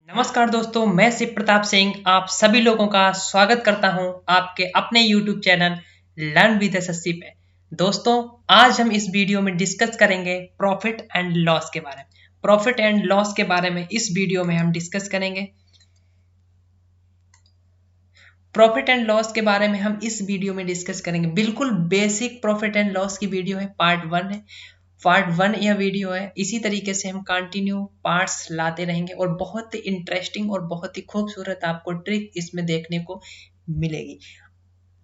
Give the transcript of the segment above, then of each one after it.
नमस्कार दोस्तों, मैं शिव प्रताप सिंह आप सभी लोगों का स्वागत करता हूं आपके अपने YouTube channel learn with SSC पे। दोस्तों, आज हम इस वीडियो में डिस्कस करेंगे प्रॉफिट एंड लॉस के बारे में। प्रॉफिट एंड लॉस के बारे में इस वीडियो में हम डिस्कस करेंगे। प्रॉफिट एंड लॉस के बारे में हम इस वीडियो में डिस्कस करेंगे। बिल्कुल बेसिक प्रॉफिट एंड लॉस की वीडियो है, पार्ट वन यह वीडियो है। इसी तरीके से हम कंटिन्यू पार्ट्स लाते रहेंगे और बहुत ही इंटरेस्टिंग और बहुत ही खूबसूरत आपको ट्रिक इसमें देखने को मिलेगी।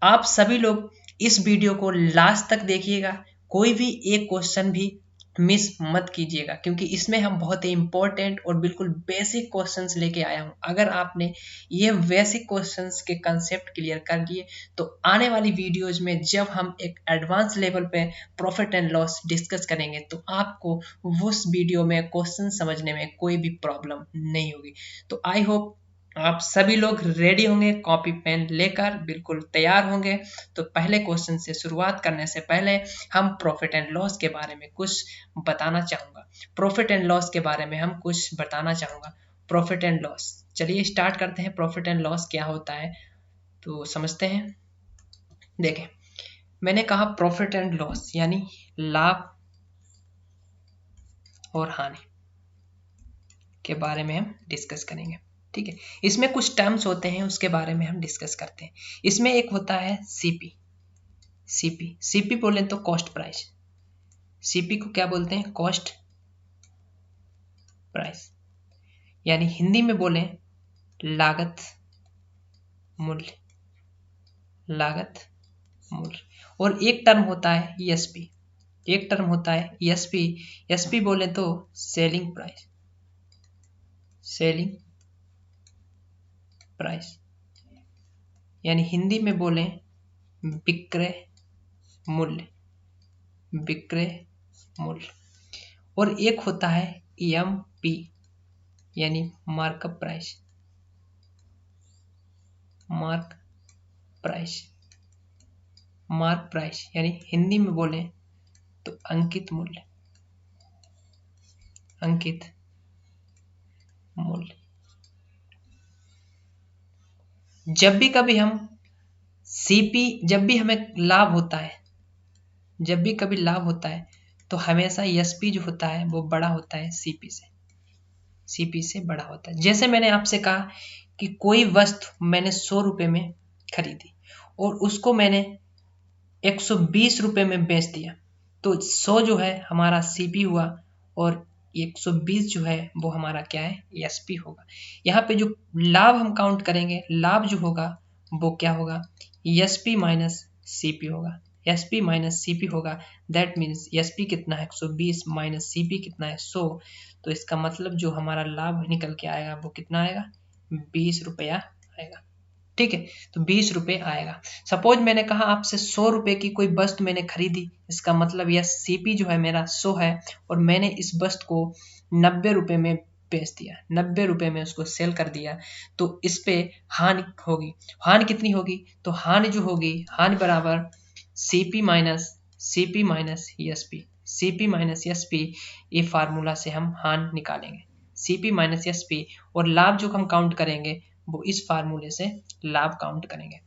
आप सभी लोग इस वीडियो को लास्ट तक देखिएगा, कोई भी एक क्वेश्चन भी मिस मत कीजिएगा, क्योंकि इसमें हम बहुत ही इंपॉर्टेंट और बिल्कुल बेसिक क्वेश्चंस लेके आया हूं। अगर आपने ये बेसिक क्वेश्चंस के कंसेप्ट क्लियर कर लिए तो आने वाली वीडियोज में जब हम एक एडवांस लेवल पे प्रॉफिट एंड लॉस डिस्कस करेंगे तो आपको उस वीडियो में क्वेश्चन समझने में कोई भी प्रॉब्लम नहीं होगी। तो आई होप आप सभी लोग रेडी होंगे, कॉपी पेन लेकर बिल्कुल तैयार होंगे। तो पहले क्वेश्चन से शुरुआत करने से पहले हम प्रॉफिट एंड लॉस के बारे में कुछ बताना चाहूंगा। प्रॉफिट एंड लॉस के बारे में हम कुछ बताना चाहूंगा। प्रॉफिट एंड लॉस, चलिए स्टार्ट करते हैं। प्रॉफिट एंड लॉस क्या होता है तो समझते हैं। देखें, मैंने कहा प्रॉफिट एंड लॉस यानी लाभ और हानि के बारे में हम डिस्कस करेंगे। ठीक है, इसमें कुछ टर्म्स होते हैं, उसके बारे में हम डिस्कस करते हैं। इसमें एक होता है सीपी। सीपी बोलें तो कॉस्ट प्राइस। सीपी को क्या बोलते हैं? कॉस्ट प्राइस, यानी हिंदी में बोलें लागत मूल्य। लागत मूल्य। और एक टर्म होता है ईएसपी। एक टर्म होता है ईएसपी। एसपी बोले तो सेलिंग प्राइस। सेलिंग प्राइस, यानी हिंदी में बोलें विक्रय मूल्य। विक्रय मूल्य। और एक होता है एमपी यानी markup price. Mark price. Mark price यानी हिंदी में बोलें तो अंकित मूल्य। अंकित मूल्य। जब भी कभी हम सीपी, जब भी हमें लाभ होता है, जब भी कभी लाभ होता है तो हमेशा एसपी जो होता है वो बड़ा होता है सीपी से। सीपी से बड़ा होता है। जैसे मैंने आपसे कहा कि कोई वस्तु मैंने 100 रुपए में खरीदी और उसको मैंने 120 रुपए में बेच दिया, तो 100 जो है हमारा सीपी हुआ और 120 जो है वो हमारा क्या है? एसपी होगा। यहाँ पे जो लाभ हम काउंट करेंगे, लाभ जो होगा वो क्या होगा? एसपी माइनस सीपी होगा। एसपी माइनस सीपी होगा। दैट मीन्स एसपी कितना है? 120 माइनस सीपी कितना है? 100। तो इसका मतलब जो हमारा लाभ निकल के आएगा वो कितना आएगा? 20 रुपया आएगा। ठीक है, तो 20 रुपये आएगा। सपोज मैंने कहा आपसे 100 रुपए की कोई वस्तु मैंने खरीदी, इसका मतलब यह सीपी जो है मेरा 100 है और मैंने इस वस्तु को 90 रुपए में बेच दिया, 90 रुपए में उसको सेल कर दिया, तो इस पे हानि होगी। हानि कितनी होगी? तो हानि जो होगी, हानि बराबर CP minus SP. CP minus SP, ये फार्मूला से हम हानि निकालेंगे। CP minus SP. और लाभ जो हम काउंट करेंगे वो इस फार्मूले से लाभ काउंट करेंगे।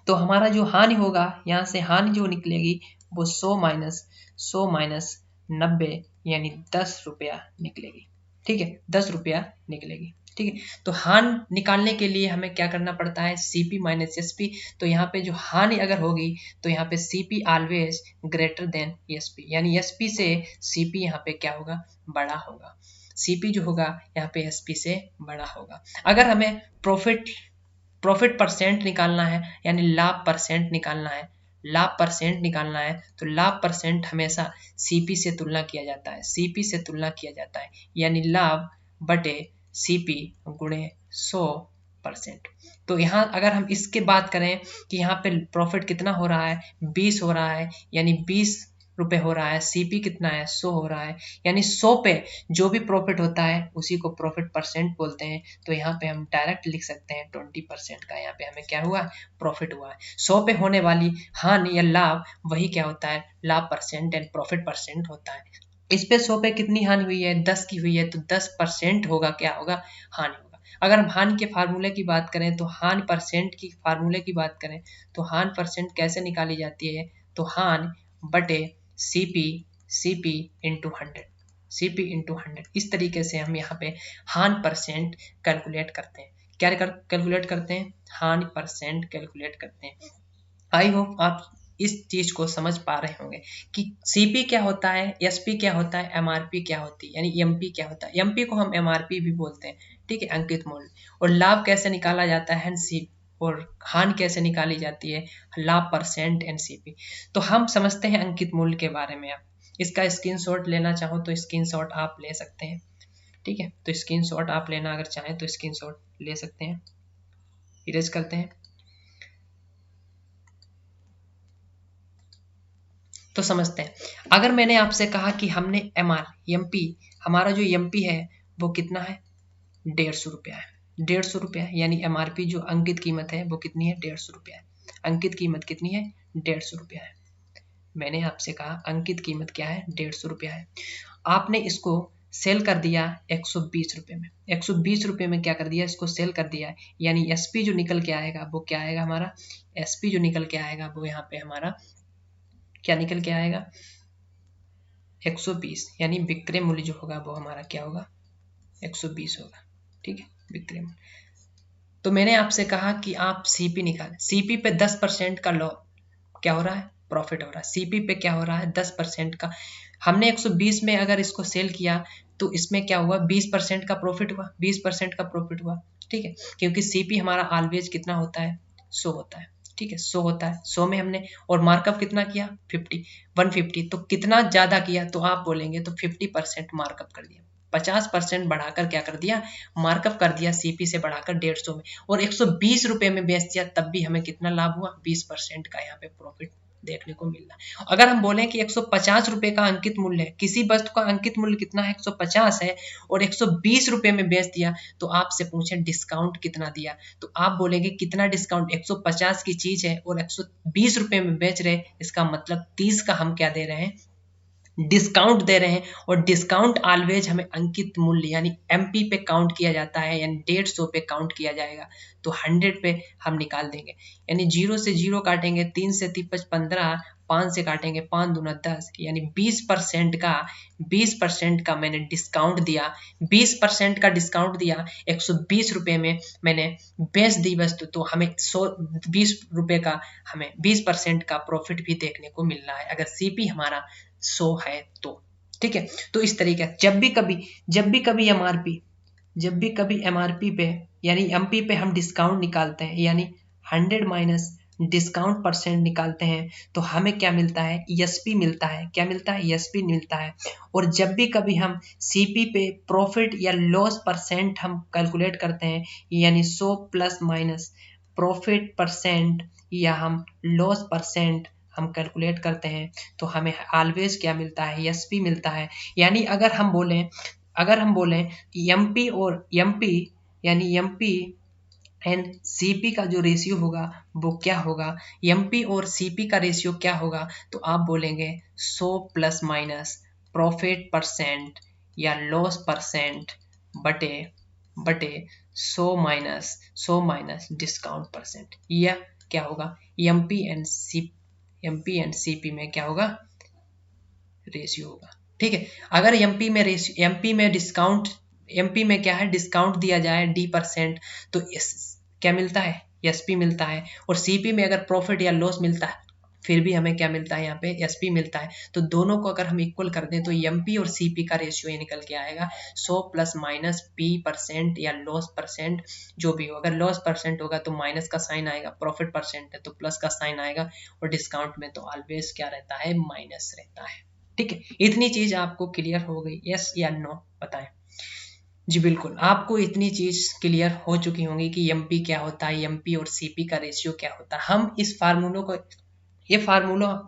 तो हमारा जो हानि होगा, यहाँ से हानि जो निकलेगी वो 100 माइनस 90 यानी 10 रुपया निकलेगी। ठीक है, 10 रुपया निकलेगी। ठीक है, तो हानि निकालने के लिए हमें क्या करना पड़ता है? CP minus SP. तो यहाँ पे जो हानि अगर होगी तो यहाँ पे CP always greater than SP, यानी एसपी से सीपी यहाँ पे क्या होगा? बड़ा होगा। सीपी जो होगा यहाँ पे एसपी से बड़ा होगा। अगर हमें प्रॉफिट परसेंट निकालना है, यानी लाभ परसेंट निकालना है, लाभ परसेंट निकालना है, तो लाभ परसेंट हमेशा सीपी से तुलना किया जाता है। सीपी से तुलना किया जाता है, यानी लाभ बटे सीपी गुणे 100%। तो यहाँ अगर हम इसके बात करें कि यहाँ पे प्रॉफिट कितना हो रहा है? 20 हो रहा है, यानी 20 रुपए हो रहा है। सीपी कितना है? 100 हो रहा है, यानी 100 पे जो भी प्रॉफिट होता है उसी को प्रॉफिट परसेंट बोलते हैं। तो यहाँ पे हम डायरेक्ट लिख सकते हैं 20% का यहाँ पे हमें क्या हुआ? प्रॉफिट हुआ है। 100 पे होने वाली हानि या लाभ वही क्या होता है? लाभ परसेंट एंड प्रॉफिट परसेंट होता है। इस पे 100 पे कितनी हानि हुई है? 10 की हुई है, तो 10% होगा क्या होगा? हानि होगा। अगर हम हान के फार्मूले की बात करें तो हान परसेंट की फार्मूले की बात करें तो हान परसेंट कैसे निकाली जाती है, तो हान बटे सीपी इंटू 100, सीपी इंटू 100, इस तरीके से हम यहाँ पे हान परसेंट कैलकुलेट करते हैं। क्या कैलकुलेट करते हैं, हान परसेंट कैलकुलेट करते हैं। आई होप आप इस चीज को समझ पा रहे होंगे कि सीपी क्या होता है, एसपी क्या होता है, एमआरपी क्या होती है, यानी एमपी क्या होता है। एमपी को हम एमआरपी भी बोलते हैं, ठीक है, अंकित मूल्य। और लाभ कैसे निकाला जाता है, और हान कैसे निकाली जाती है, लाभ परसेंट एनसीपी। तो हम समझते हैं अंकित मूल्य के बारे में। आप इसका स्क्रीनशॉट लेना चाहो तो स्क्रीनशॉट आप ले सकते हैं, ठीक है। तो स्क्रीनशॉट आप लेना अगर चाहें तो स्क्रीनशॉट ले सकते हैं। इरेज करते हैं। तो समझते हैं, अगर मैंने आपसे कहा कि हमने एमपी, हमारा जो एमपी है वो कितना है, 150 रुपया है, 150 रुपया, यानी एमआरपी जो अंकित कीमत है वो कितनी है, 150 रुपया है। अंकित कीमत कितनी है, 150 रुपया है। मैंने आपसे कहा अंकित कीमत क्या है, 150 रुपया है। आपने इसको सेल कर दिया 120 रुपये में, 120 रुपये में क्या कर दिया, इसको सेल कर दिया, यानी एसपी जो निकल के आएगा वो क्या आएगा हमारा, एसपी जो निकल के आएगा वो यहाँ पे हमारा क्या निकल के आएगा, 120, यानी विक्रय मूल्य जो होगा वो हमारा क्या होगा, 120 होगा, ठीक है, विक्रय मूल्य। तो मैंने आपसे कहा कि आप सीपी निकालें, सीपी पे 10% का लॉ क्या हो रहा है, प्रॉफिट हो रहा है। सीपी पे क्या हो रहा है, 10% का। हमने 120 में अगर इसको सेल किया तो इसमें क्या हुआ, 20% का प्रॉफिट हुआ, 20% का प्रॉफिट हुआ, ठीक है, क्योंकि सीपी हमारा ऑलवेज कितना होता है, 100 होता है, ठीक है, 100 होता है। 100 में हमने और मार्कअप कितना किया, 150, तो कितना ज्यादा किया, तो आप बोलेंगे तो 50% मार्कअप कर दिया, 50% बढ़ाकर क्या कर दिया, मार्कअप कर दिया, सीपी से बढ़ाकर 150 में, और 120 रुपए में बेच दिया, तब भी हमें कितना लाभ हुआ, 20% का यहाँ पे प्रॉफिट देखने को मिल रहा है। अगर हम बोलें कि 150 रुपए का अंकित मूल्य है, किसी वस्तु का अंकित मूल्य कितना है, 150 है, और 120 रुपए में बेच दिया, तो आपसे पूछे डिस्काउंट कितना दिया, तो आप बोलेंगे कितना डिस्काउंट, 150 की चीज है और 120 रुपए में बेच रहे, इसका मतलब 30 का हम क्या दे रहे हैं, डिस्काउंट दे रहे हैं। और डिस्काउंट ऑलवेज हमें अंकित मूल्य यानी एमपी पे काउंट किया जाता है, यानी 150 पे काउंट किया जाएगा, तो 100 पे हम निकाल देंगे, यानी 0 से 0 काटेंगे, 3 से 3 15, 5 से काटेंगे 5 दूना 10, यानी 20% का मैंने डिस्काउंट दिया, 20% का डिस्काउंट दिया, 120 रुपए में मैंने बेच दी वस्तु, तो हमें 20 रुपए का हमें 20% का प्रॉफिट भी देखने को मिल रहा है, अगर सीपी हमारा 100 है तो, ठीक है। तो इस तरीके जब भी कभी एमआरपी पे यानी एमपी पे हम डिस्काउंट निकालते हैं, यानी 100 माइनस डिस्काउंट परसेंट निकालते हैं, तो हमें क्या मिलता है, एसपी मिलता है, क्या मिलता है, एसपी मिलता है। और जब भी कभी हम सीपी पे प्रॉफिट या लॉस परसेंट हम कैलकुलेट करते हैं, यानी 100 प्लस माइनस प्रॉफिट परसेंट या हम लॉस परसेंट हम कैलकुलेट करते हैं, तो हमें ऑलवेज क्या मिलता है, एसपी मिलता है। यानी अगर हम बोलें एमपी और एमपी यानी एमपी एंड सीपी का जो रेशियो होगा वो क्या होगा, एमपी और सीपी का रेशियो क्या होगा, तो आप बोलेंगे 100 प्लस माइनस प्रॉफिट परसेंट या लॉस परसेंट बटे बटे 100 माइनस डिस्काउंट परसेंट, या क्या होगा, एमपी एंड सीपी में क्या होगा, रेशियो होगा, ठीक है। अगर एमपी में क्या है, डिस्काउंट दिया जाए D%, तो क्या मिलता है, एसपी मिलता है। और सीपी में अगर प्रॉफिट या लॉस मिलता है फिर भी हमें क्या मिलता है, यहाँ पे एसपी मिलता है। तो दोनों को अगर हम इक्वल कर दें तो एमपी और सीपी का रेशियो ये निकल के आएगा 100 प्लस माइनस P% या लॉस परसेंट, जो भी हो। अगर लॉस परसेंट होगा तो माइनस का साइन आएगा, प्रॉफिट परसेंट है तो प्लस का साइन आएगा, और डिस्काउंट में तो ऑलवेज क्या रहता है, माइनस रहता है, ठीक है। इतनी चीज आपको क्लियर हो गई, यस या नो बताएं। जी बिल्कुल, आपको इतनी चीज क्लियर हो चुकी होंगी कि एमपी क्या होता है, एमपी और सीपी का रेशियो क्या होता है। हम इस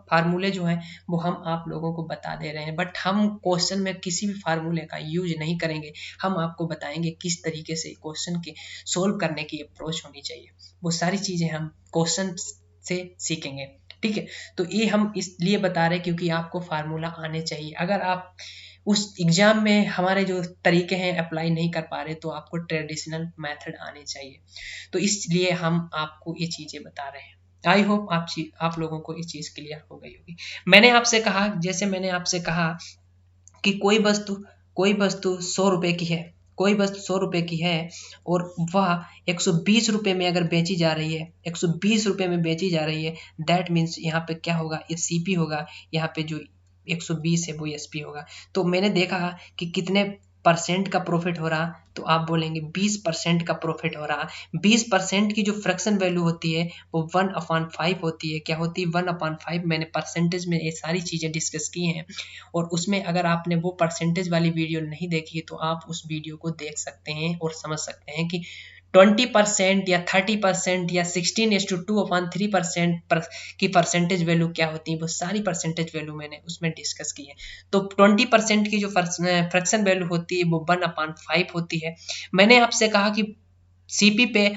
फार्मूले जो है वो हम आप लोगों को बता दे रहे हैं, बट हम क्वेश्चन में किसी भी फार्मूले का यूज नहीं करेंगे। हम आपको बताएंगे किस तरीके से क्वेश्चन के सोल्व करने की अप्रोच होनी चाहिए, वो सारी चीजें हम क्वेश्चन से सीखेंगे, ठीक है। तो ये हम इसलिए बता रहे हैं क्योंकि आपको फार्मूला आने चाहिए। अगर आप उस एग्जाम में हमारे जो तरीके हैं अप्लाई नहीं कर पा रहे, तो आपको ट्रेडिशनल मेथड आने चाहिए। तो इसलिए हम आपको ये चीज़ें बता रहे हैं। आई होप आप लोगों को ये चीज़ क्लियर हो गई होगी। मैंने आपसे कहा, जैसे मैंने आपसे कहा कि कोई वस्तु 100 रुपए की है, कोई वस्तु 100 रुपए की है और वह 120 रुपए में अगर बेची जा रही है, 120 रुपए में बेची जा रही है, दैट मीन्स यहाँ पे क्या होगा, ये सीपी होगा, यहाँ पे जो 120 है वो एसपी होगा। तो मैंने देखा कि कितने परसेंट का प्रॉफिट हो रहा, तो आप बोलेंगे 20% का प्रॉफिट हो रहा। 20% की जो फ्रैक्शन वैल्यू होती है वो 1/5 होती है। क्या होती है? 1/5। मैंने परसेंटेज में ये सारी चीज़ें डिस्कस की हैं, और उसमें अगर आपने वो परसेंटेज वाली वीडियो नहीं देखी तो आप उस वीडियो को देख सकते हैं और समझ सकते हैं कि 20% या 30% या 16:2/3% की परसेंटेज वैल्यू क्या होती है। वो सारी परसेंटेज वैल्यू मैंने उसमें डिस्कस की है। तो 20% की जो फ्रैक्शन वैल्यू होती है वो 1/5 होती है। मैंने आपसे कहा कि सीपी पे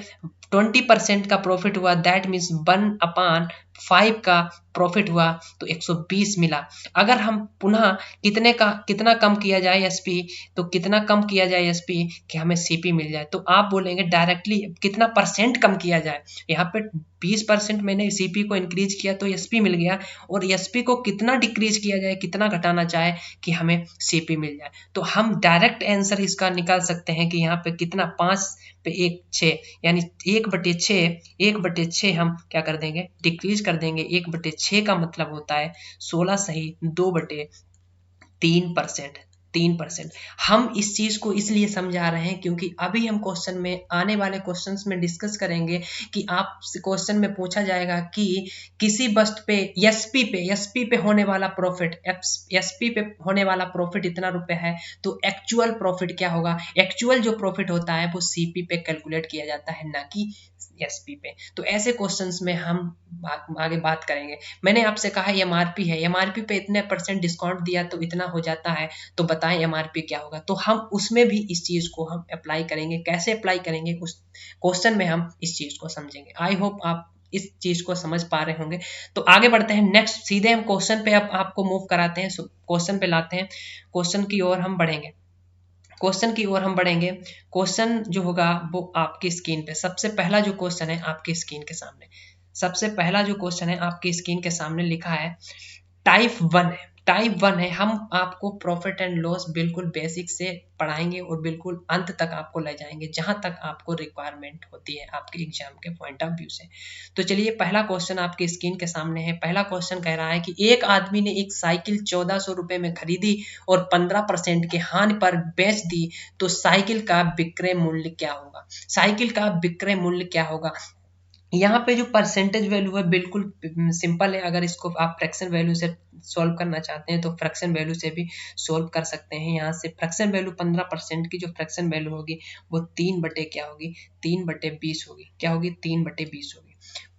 20% का प्रॉफिट हुआ, दैट मीन्स 1/5 का प्रॉफिट हुआ, तो 120 मिला। अगर हम पुनः कितना कम किया जाए एसपी, तो कितना कम किया जाए एसपी कि हमें सीपी मिल जाए, तो आप बोलेंगे डायरेक्टली कितना परसेंट कम किया जाए। यहाँ पे 20% मैंने सीपी को इंक्रीज किया तो एसपी मिल गया, और एसपी को कितना डिक्रीज किया जाए, कितना घटाना चाहे कि हमें सीपी मिल जाए। तो हम डायरेक्ट आंसर इसका निकाल सकते हैं कि यहाँ पे कितना, 5 पे 1 6, यानी 1/6 हम क्या कर देंगे, डिक्रीज कर देंगे। 1/6 का मतलब होता है 16 सही 2/3%। 3%। हम इस चीज को इसलिए समझा रहे हैं क्योंकि अभी हम क्वेश्चन में, आने वाले क्वेश्चंस में डिस्कस करेंगे कि आप क्वेश्चन में पूछा जाएगा कि किसी वस्तु पे एसपी पे होने वाला प्रॉफिट, एसपी पे होने वाला प्रॉफिट इतना रुपए है, तो एक्चुअल प्रॉफिट क्या होगा। एक्चुअल जो प्रॉफिट होता है वो सीपी पे कैलकुलेट किया जाता है, ना कि एसपी पे। तो ऐसे क्वेश्चंस में हम आगे बात करेंगे। मैंने आपसे कहा एमआरपी है, एमआरपी पे इतने परसेंट डिस्काउंट दिया तो इतना हो जाता है, तो बताएं एमआरपी क्या होगा। तो हम उसमें भी इस चीज को हम अप्लाई करेंगे। कैसे अप्लाई करेंगे उस क्वेश्चन में हम इस चीज को समझेंगे। आई होप आप इस चीज को समझ पा रहे होंगे। तो आगे बढ़ते हैं नेक्स्ट, सीधे हम क्वेश्चन पे अब आपको मूव कराते हैं, क्वेश्चन पे लाते हैं, क्वेश्चन की ओर हम बढ़ेंगे। क्वेश्चन जो होगा वो आपकी स्क्रीन पे, सबसे पहला जो क्वेश्चन है आपकी स्क्रीन के सामने, सबसे पहला जो क्वेश्चन है आपकी स्क्रीन के सामने लिखा है टाइप 1 है। टाइप 1 है। हम आपको प्रॉफिट एंड लॉस बिल्कुल बेसिक से पढ़ाएंगे और बिल्कुल अंत तक आपको ले जाएंगे, जहां तक आपको रिक्वायरमेंट होती है आपके एग्जाम के पॉइंट ऑफ व्यू से। तो चलिए, पहला क्वेश्चन आपकी स्क्रीन के सामने है। पहला क्वेश्चन कह रहा है कि एक आदमी ने एक साइकिल 1400 रुपए में खरीदी और 15% के हानि पर बेच दी, तो साइकिल का विक्रय मूल्य क्या होगा। साइकिल का विक्रय मूल्य क्या होगा। यहाँ पे जो परसेंटेज वैल्यू है बिल्कुल सिंपल है। अगर इसको आप फ्रैक्शन वैल्यू से सॉल्व करना चाहते हैं तो फ्रैक्शन वैल्यू से भी सॉल्व कर सकते हैं। यहाँ से फ्रैक्शन वैल्यू 15% की जो फ्रैक्शन वैल्यू होगी वो 3/20 होगी। क्या होगी? 3/20 होगी।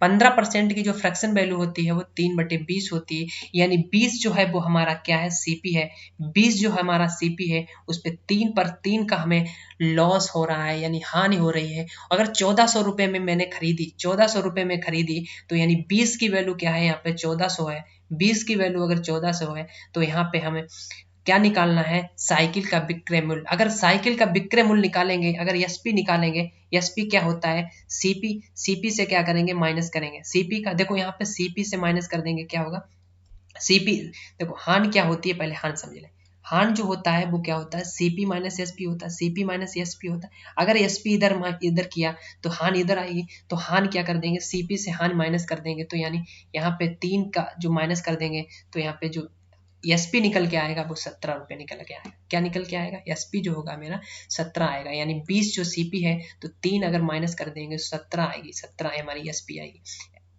15% की जो फ्रैक्शन वैल्यू होती है वो 3/20 होती है, यानी 20 जो है वो हमारा क्या है, सीपी है। 20 जो हमारा सीपी है उस पे 3/3 का हमें लॉस हो रहा है, यानी हानि हो रही है। अगर 1400 रुपए में मैंने खरीदी, 1400 रुपए में खरीदी, तो यानी 20 की वैल्यू क्या है, यहाँ पे 1400 है। 20 की वैल्यू अगर 1400 है तो यहाँ पे हमें क्या निकालना है, साइकिल का विक्रय मूल्य। अगर साइकिल का विक्रय मूल्य निकालेंगे, अगर एसपी निकालेंगे, एसपी क्या होता है, सीपी से क्या करेंगे, माइनस करेंगे। सीपी का देखो, यहाँ पे सीपी से माइनस कर देंगे, क्या होगा सीपी। देखो हान क्या होती है, पहले हान समझ लें। हान जो होता है वो क्या होता है, सीपी माइनस एसपी होता है। सीपी माइनस एसपी होता है। अगर एसपी इधर किया तो हान इधर आएगी, तो हान क्या कर देंगे, सीपी से हान माइनस कर देंगे, तो यानी यहाँ पे 3 का जो माइनस कर देंगे, तो यहाँ पे जो एसपी निकल के आएगा वो 17 रुपये निकल के आएगा। क्या निकल के आएगा, एसपी जो होगा मेरा 17 आएगा। यानी 20 जो सीपी है तो 3 अगर माइनस कर देंगे 17 आएगी, 17 हमारी एसपी आएगी।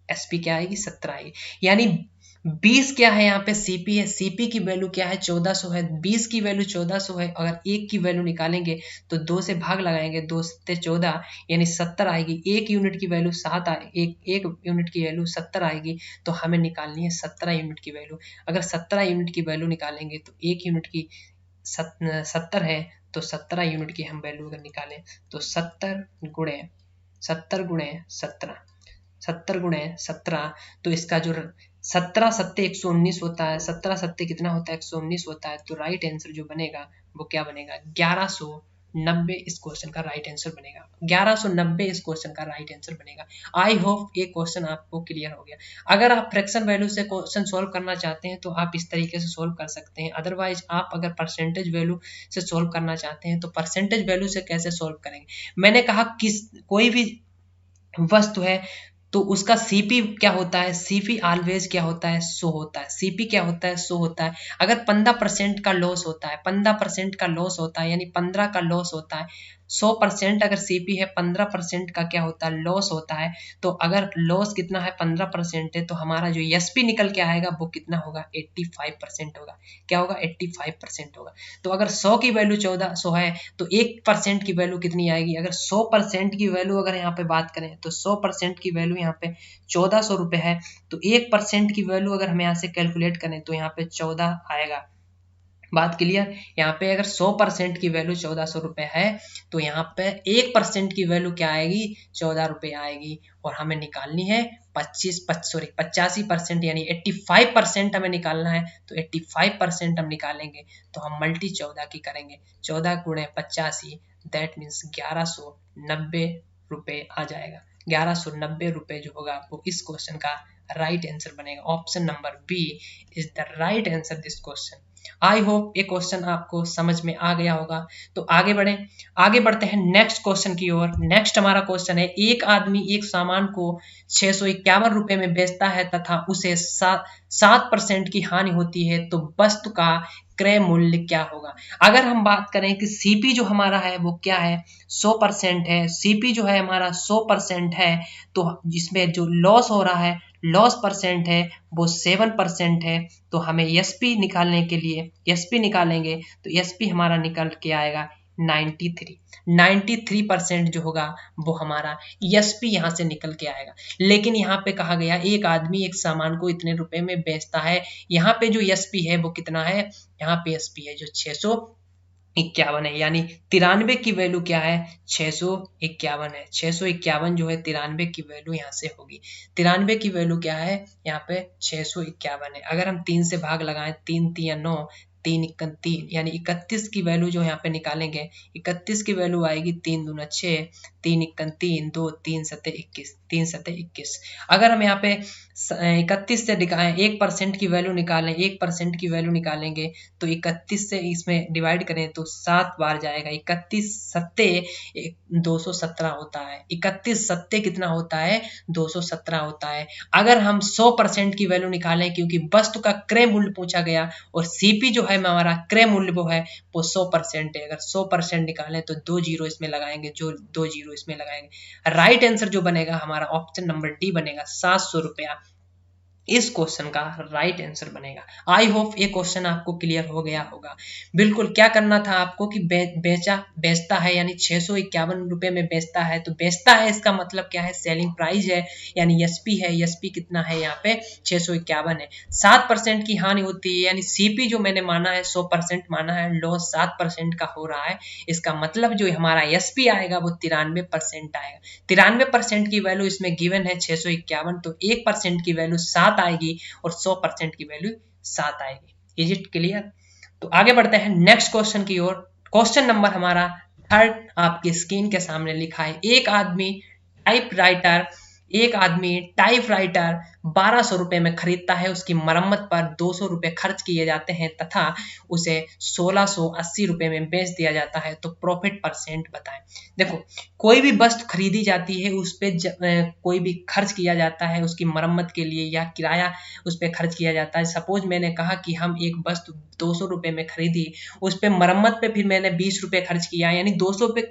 एसपी क्या आएगी, 17 आएगी। यानी 20 क्या है, यहाँ पे सीपी है। सीपी की वैल्यू क्या है, 1400 है। 20 की वैल्यू 1400 है। अगर 1 की वैल्यू निकालेंगे तो 2 से भाग लगाएंगे, 2 से 14, यानी 70 आएगी। 1 यूनिट की वैल्यू 7 आएगी, एक यूनिट की वैल्यू 70 आएगी। तो हमें निकालनी है 17 यूनिट की वैल्यू। अगर 17 यूनिट की वैल्यू निकालेंगे तो 1 यूनिट की 70 है, तो 17 यूनिट की हम वैल्यू अगर निकालें तो 70 गुणे 17, 70 गुणे 17, तो इसका जो 17 सत्ते 119 होता है, 17 सत्ते कितना होता है 119 होता है। तो राइट आंसर जो बनेगा वो क्या बनेगा 1190 इस क्वेश्चन का राइट आंसर बनेगा। 1190 इस क्वेश्चन का राइट आंसर बनेगा। आई होप ये क्वेश्चन आपको क्लियर हो गया। अगर आप फ्रैक्शन वैल्यू से क्वेश्चन सॉल्व करना चाहते हैं तो आप इस तरीके से सॉल्व कर सकते हैं। अदरवाइज आप अगर परसेंटेज वैल्यू से सॉल्व करना चाहते हैं तो परसेंटेज वैल्यू से कैसे सॉल्व करेंगे। मैंने कहा किस कोई भी वस्तु है तो उसका सीपी क्या होता है, सीपी ऑलवेज क्या होता है 100 होता है। सीपी क्या होता है 100 होता है। अगर 15% का लॉस होता है, 15% का लॉस होता है यानी 15 का लॉस होता है, 100% अगर सीपी है 15% का क्या होता है लॉस होता है। तो अगर लॉस कितना है 15% है तो हमारा जो एसपी निकल के आएगा वो कितना होगा 85% होगा। क्या होगा 85% होगा। तो अगर 100 की वैल्यू 1400 है तो 1% की वैल्यू कितनी आएगी। अगर 100% की वैल्यू अगर यहाँ पे बात करें तो 100% की वैल्यू यहाँ पे 1400 रुपए है। तो 1% की वैल्यू अगर हम यहाँ से कैलकुलेट करें तो यहाँ पे 14 आएगा। बात क्लियर। यहाँ पे अगर 100% की वैल्यू 1400 रुपए है तो यहाँ पे 1% की वैल्यू क्या आएगी 14 रुपए आएगी। और हमें निकालनी है 85% यानी 85% हमें निकालना है। तो 85% हम निकालेंगे तो हम मल्टी 14 की करेंगे, 14 गुणे 85 दैट मीन्स 1190 रुपए आ जाएगा। 1190 रुपए जो होगा वो इस क्वेश्चन का राइट आंसर बनेगा। Option number B is the right answer this question. I hope ये क्वेश्चन आपको समझ में आ गया होगा। तो आगे बढ़ते हैं नेक्स्ट क्वेश्चन की ओर। नेक्स्ट हमारा क्वेश्चन है, एक आदमी एक सामान को 651 रुपए में बेचता है तथा उसे 7% की हानि होती है तो वस्तु का क्रय मूल्य क्या होगा। अगर हम बात करें कि सीपी जो हमारा है वो क्या है 100% है। सीपी जो है हमारा 100% है तो जिसमें जो लॉस हो रहा है लॉस परसेंट है वो 7% है। तो हमें एसपी निकालने के लिए एसपी निकालेंगे तो एसपी हमारा निकल के आएगा 93% जो होगा वो हमारा एसपी यहाँ से निकल के आएगा। लेकिन यहाँ पे कहा गया एक आदमी एक सामान को इतने रुपए में बेचता है। यहाँ पे जो एसपी है वो कितना है, यहाँ पे एसपी है जो 651 है। यानी 93 की वैल्यू क्या है 651 है। 651 जो है 93 की वैल्यू यहाँ से होगी। 93 की वैल्यू क्या है यहाँ पे 651 है। अगर हम 3 से भाग लगाएं 3 3 9 3 3 यानी 31 की वैल्यू जो यहाँ पे निकालेंगे 31 की वैल्यू आएगी 3 दूना 6 3 3 2 3 सत्ते 21 3 सत्ते 21। अगर हम यहाँ पे 31 से 1% की वैल्यू निकालें 1% की वैल्यू निकालेंगे तो 31 से इसमें डिवाइड करें तो 7 बार जाएगा। 31 सत्ते 217 होता है। 31 सत्ते कितना होता है 217 होता है। अगर हम 100% की वैल्यू निकालें क्योंकि वस्तु का क्रय मूल्य पूछा गया और सीपी जो है हमारा क्रय मूल्य वो है वो 100% है। अगर 100% निकालें तो 2 जीरो इसमें लगाएंगे, जो 2 जीरो इसमें लगाएंगे। राइट आंसर जो बनेगा हमारा ऑप्शन नंबर डी बनेगा 700 रुपया इस क्वेश्चन का राइट आंसर बनेगा। आई होप ये क्वेश्चन आपको क्लियर हो गया होगा। बिल्कुल क्या करना था आपको कि बेचता है यानी 651 रुपए में बेचता है। तो बेचता है इसका मतलब क्या है सेलिंग प्राइस है यानी एसपी है। एसपी कितना है यहाँ पे 651 है। 7% की हानि होती है यानी सीपी जो मैंने माना है 100% माना है, लॉस 7% का हो रहा है। इसका मतलब जो हमारा एसपी आएगा वो 93% आएगा। 93% की वैल्यू इसमें गिवन है 651 तो 1% की वैल्यू 7 आएगी और 100% की वैल्यू 7 आएगी। Is it clear. तो आगे बढ़ते हैं नेक्स्ट क्वेश्चन की ओर। क्वेश्चन नंबर हमारा 3 आपकी स्क्रीन के सामने लिखा है, एक आदमी टाइपराइटर 1200 रुपए में खरीदता है। उसकी मरम्मत पर 200 रुपए खर्च किए जाते हैं तथा उसे 1680 रुपए में बेच दिया जाता है। तो प्रॉफिट परसेंट बताएं। देखो कोई भी वस्तु खरीदी जाती है उस पर कोई भी खर्च किया जाता है उसकी मरम्मत के लिए या किराया उस पर खर्च किया जाता है। सपोज मैंने कहा कि हम एक वस्तु 200 रुपए में खरीदी, उस पर मरम्मत पे फिर मैंने 20 रुपए खर्च किया यानी 200 पे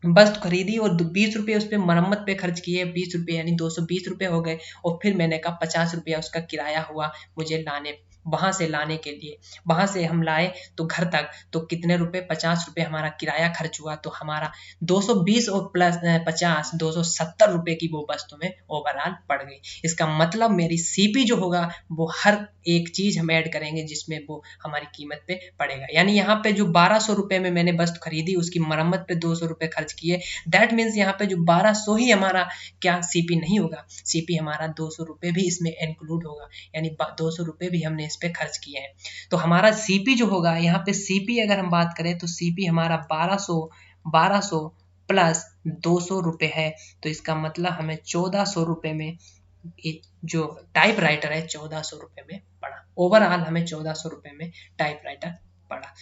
वस्तु खरीदी और 20 रुपये उस पर मरम्मत पे खर्च किए। 20 रुपये यानी 220 रुपये हो गए और फिर मैंने कहा 50 रुपया उसका किराया हुआ मुझे लाने वहां से लाने के लिए, वहां से हम लाए तो घर तक, तो कितने रुपए, 50 रुपए हमारा किराया खर्च हुआ, तो हमारा 220 और प्लस 50 270 रुपए की वो वस्तु में ओवरऑल पड़ गई। इसका मतलब मेरी सीपी जो होगा वो हर एक चीज हम ऐड करेंगे जिसमें वो हमारी कीमत पे पड़ेगा। यानी यहाँ पे जो 1200 रुपए में मैंने वस्तु खरीदी उसकी मरम्मत पे 200 रुपए खर्च किए, दैट मीन्स यहाँ पे जो 1200 ही हमारा क्या सीपी नहीं होगा, सीपी हमारा 200 रुपए भी इसमें इंक्लूड होगा, यानी 200 रुपए भी हमने इस पे खर्च किए हैं। तो हमारा सीपी जो होगा, यहाँ पे सीपी अगर हम बात करें तो सीपी हमारा 1200 प्लस 200 रुपए है, तो इसका मतलब हमें 1400 रुपए में जो टाइपराइटर है 1400 रुपए में पड़ा। ओवरऑल हमें 1400 रुपए में टाइपराइटर पड़ा।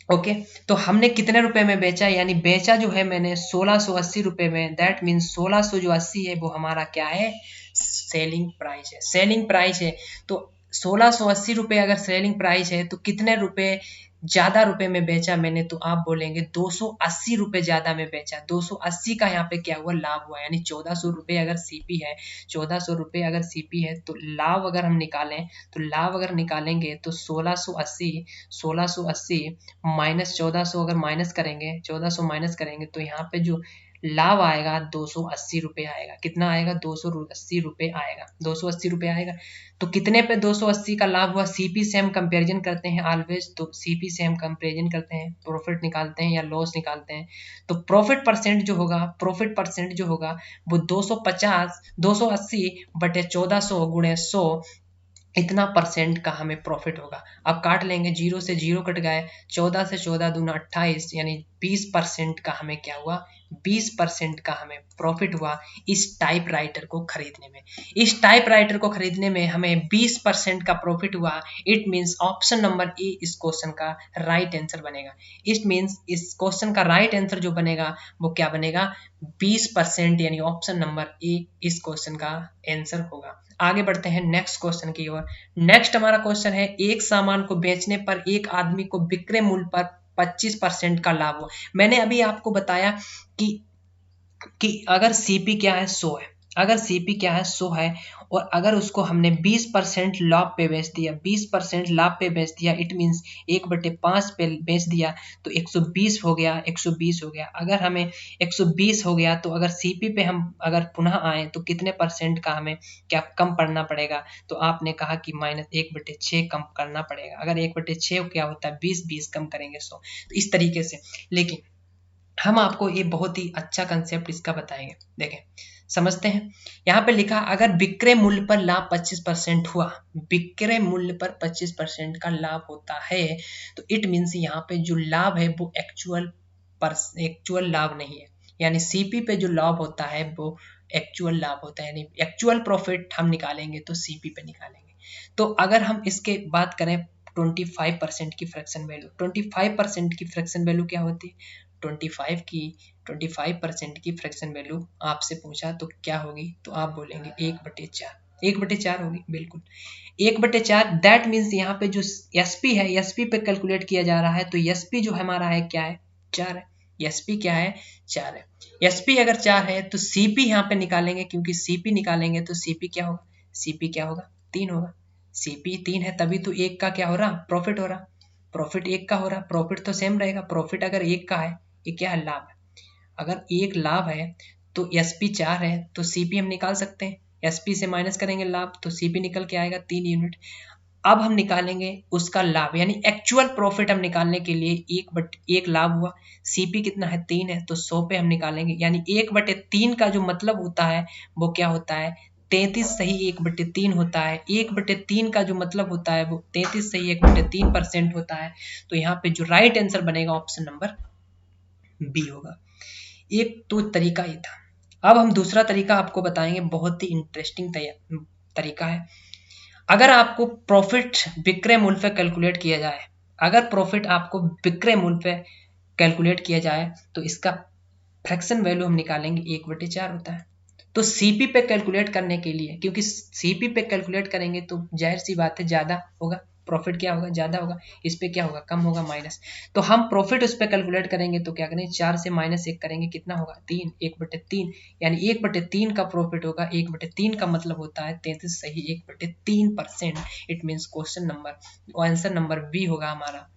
ओके, तो हमने कितने रुपए में बेचा, यानी बेचा जो है मैंने 1680 रुपए में, दैट मीन 1600 जो 80 है वो हमारा क्या है, सेलिंग प्राइस है। सेलिंग प्राइस है तो 1680 रुपए अगर सेलिंग प्राइस है तो कितने रुपए ज्यादा रुपए में बेचा मैंने, तो आप बोलेंगे 280 रुपए ज्यादा में बेचा। 280 का यहाँ पे क्या हुआ, लाभ हुआ। यानी 1400 रुपए अगर सीपी है, 1400 रुपए अगर सीपी है तो लाभ अगर हम निकालें, तो लाभ अगर निकालेंगे तो 1680 माइनस 1400 अगर माइनस करेंगे, 1400 माइनस करेंगे तो यहाँ पे जो लाभ आएगा 280 रुपए आएगा। कितना आएगा, 280 रुपए आएगा, 280 रुपए आएगा। तो कितने पे 280 का लाभ हुआ, सीपी से हम कंपैरिजन करते हैं ऑलवेज, तो सीपी से हम कंपैरिजन करते हैं, प्रॉफिट निकालते हैं या लॉस निकालते हैं। तो प्रॉफिट परसेंट जो होगा, प्रॉफिट परसेंट जो होगा वो 280 बटे 1400 गुणे 100 इतना परसेंट का हमें प्रॉफिट होगा। अब काट लेंगे, 0 से 0 कट गए, 14 से 14 दूना 28, यानी 20% का हमें क्या हुआ, 20% का हमें प्रॉफिट हुआ इस टाइपराइटर को खरीदने में। इस टाइपराइटर को खरीदने में हमें 20% का प्रॉफिट हुआ। इट मीन्स ऑप्शन नंबर ए इस क्वेश्चन का राइट आंसर बनेगा। इट मीन्स इस क्वेश्चन का राइट आंसर जो बनेगा वो क्या बनेगा, 20%, यानी ऑप्शन नंबर ए इस क्वेश्चन का आंसर होगा। आगे बढ़ते हैं नेक्स्ट क्वेश्चन की ओर। नेक्स्ट हमारा क्वेश्चन है, एक सामान को बेचने पर एक आदमी को विक्रय मूल्य पर 25% का लाभ हुआ। मैंने अभी आपको बताया कि अगर सीपी क्या है 100 है, अगर सीपी क्या है 100 है और अगर उसको हमने 20% लाभ पे बेच दिया, 20% लाभ पे बेच दिया, इट मीन्स 1/5 पे बेच दिया तो 120 हो गया, 120 हो गया। अगर हमें 120 हो गया तो अगर सीपी पे हम अगर पुनः आए तो कितने परसेंट का हमें क्या कम पड़ना पड़ेगा, तो आपने कहा कि -1/6 कम करना पड़ेगा। अगर 1/6 क्या होता है, 20 कम करेंगे 100, तो इस तरीके से। लेकिन हम आपको ये बहुत ही अच्छा कंसेप्ट इसका बताएंगे। देखें, समझते हैं। यहाँ पे लिखा, अगर विक्रय मूल्य पर लाभ 25% हुआ, विक्रय मूल्य पर 25% का लाभ होता है, तो इट मीन्स यहाँ पे जो लाभ है वो एक्चुअल लाभ नहीं है। यानी सीपी पे जो लाभ होता है वो एक्चुअल लाभ होता है, यानी एक्चुअल प्रॉफिट हम निकालेंगे तो सीपी पे निकालेंगे। तो अगर हम इसके बात करें 25% की फ्रैक्शन वैल्यू, 25% की फ्रैक्शन वैल्यू क्या होती है, 25% की फ्रैक्शन वैल्यू आपसे पूछा तो क्या होगी, तो आप बोलेंगे 1/4, 1/4 होगी, बिल्कुल 1/4। दैट मीन्स यहाँ पे जो एसपी है, एसपी पे कैलकुलेट किया जा रहा है, तो एसपी जो हमारा है क्या है, 4 है। एसपी क्या है, 4 है। एसपी अगर 4 है तो सीपी यहाँ पे निकालेंगे, क्योंकि सीपी निकालेंगे तो सीपी क्या होगा, सीपी क्या होगा, 3 होगा। सीपी 3 है तभी तो 1 का क्या हो रहा, प्रॉफिट हो रहा, प्रॉफिट 1 का हो रहा, प्रॉफिट तो सेम रहेगा। प्रॉफिट अगर 1 का है, ये क्या है, लाभ है। अगर 1 लाभ है तो एसपी 4 है तो सीपी हम निकाल सकते हैं। एसपी से माइनस करेंगे लाभ तो सीपी निकल के आएगा 3 यूनिट। अब हम निकालेंगे उसका लाभ, यानी एक्चुअल प्रॉफिट हम निकालने के लिए 1/1 लाभ हुआ, सीपी कितना है, 3 है, तो 100 पे हम निकालेंगे। यानी 1/3 का जो मतलब होता है वो क्या होता है, 33 सही 1/3 होता है। 1/3 का जो मतलब होता है वो 33 सही 1/3% होता है। तो यहाँ पे जो राइट आंसर बनेगा ऑप्शन नंबर बी होगा। एक तो तरीका ये था। अब हम दूसरा तरीका आपको बताएंगे, बहुत ही इंटरेस्टिंग तरीका है। अगर आपको प्रॉफिट विक्रय मूल्य पे कैलकुलेट किया जाए, अगर प्रॉफिट आपको विक्रय मूल्य पे कैलकुलेट किया जाए तो इसका फ्रैक्शन वैल्यू हम निकालेंगे 1/4 होता है। तो सीपी पे कैलकुलेट करने के लिए, क्योंकि सीपी पे कैलकुलेट करेंगे तो जाहिर सी बात है ज्यादा होगा, प्रॉफिट क्या होगा, ज्यादा होगा, इस पे क्या होगा, कम होगा, माइनस। तो हम प्रॉफिट उस पर कैलकुलेट करेंगे तो क्या करेंगे, 4 से -1 करेंगे, कितना होगा, 3, 1/3, यानी 1/3 का प्रॉफिट होगा। 1/3 का मतलब होता है 33 सही 1/3%। It means question number answer number B होगा हमारा।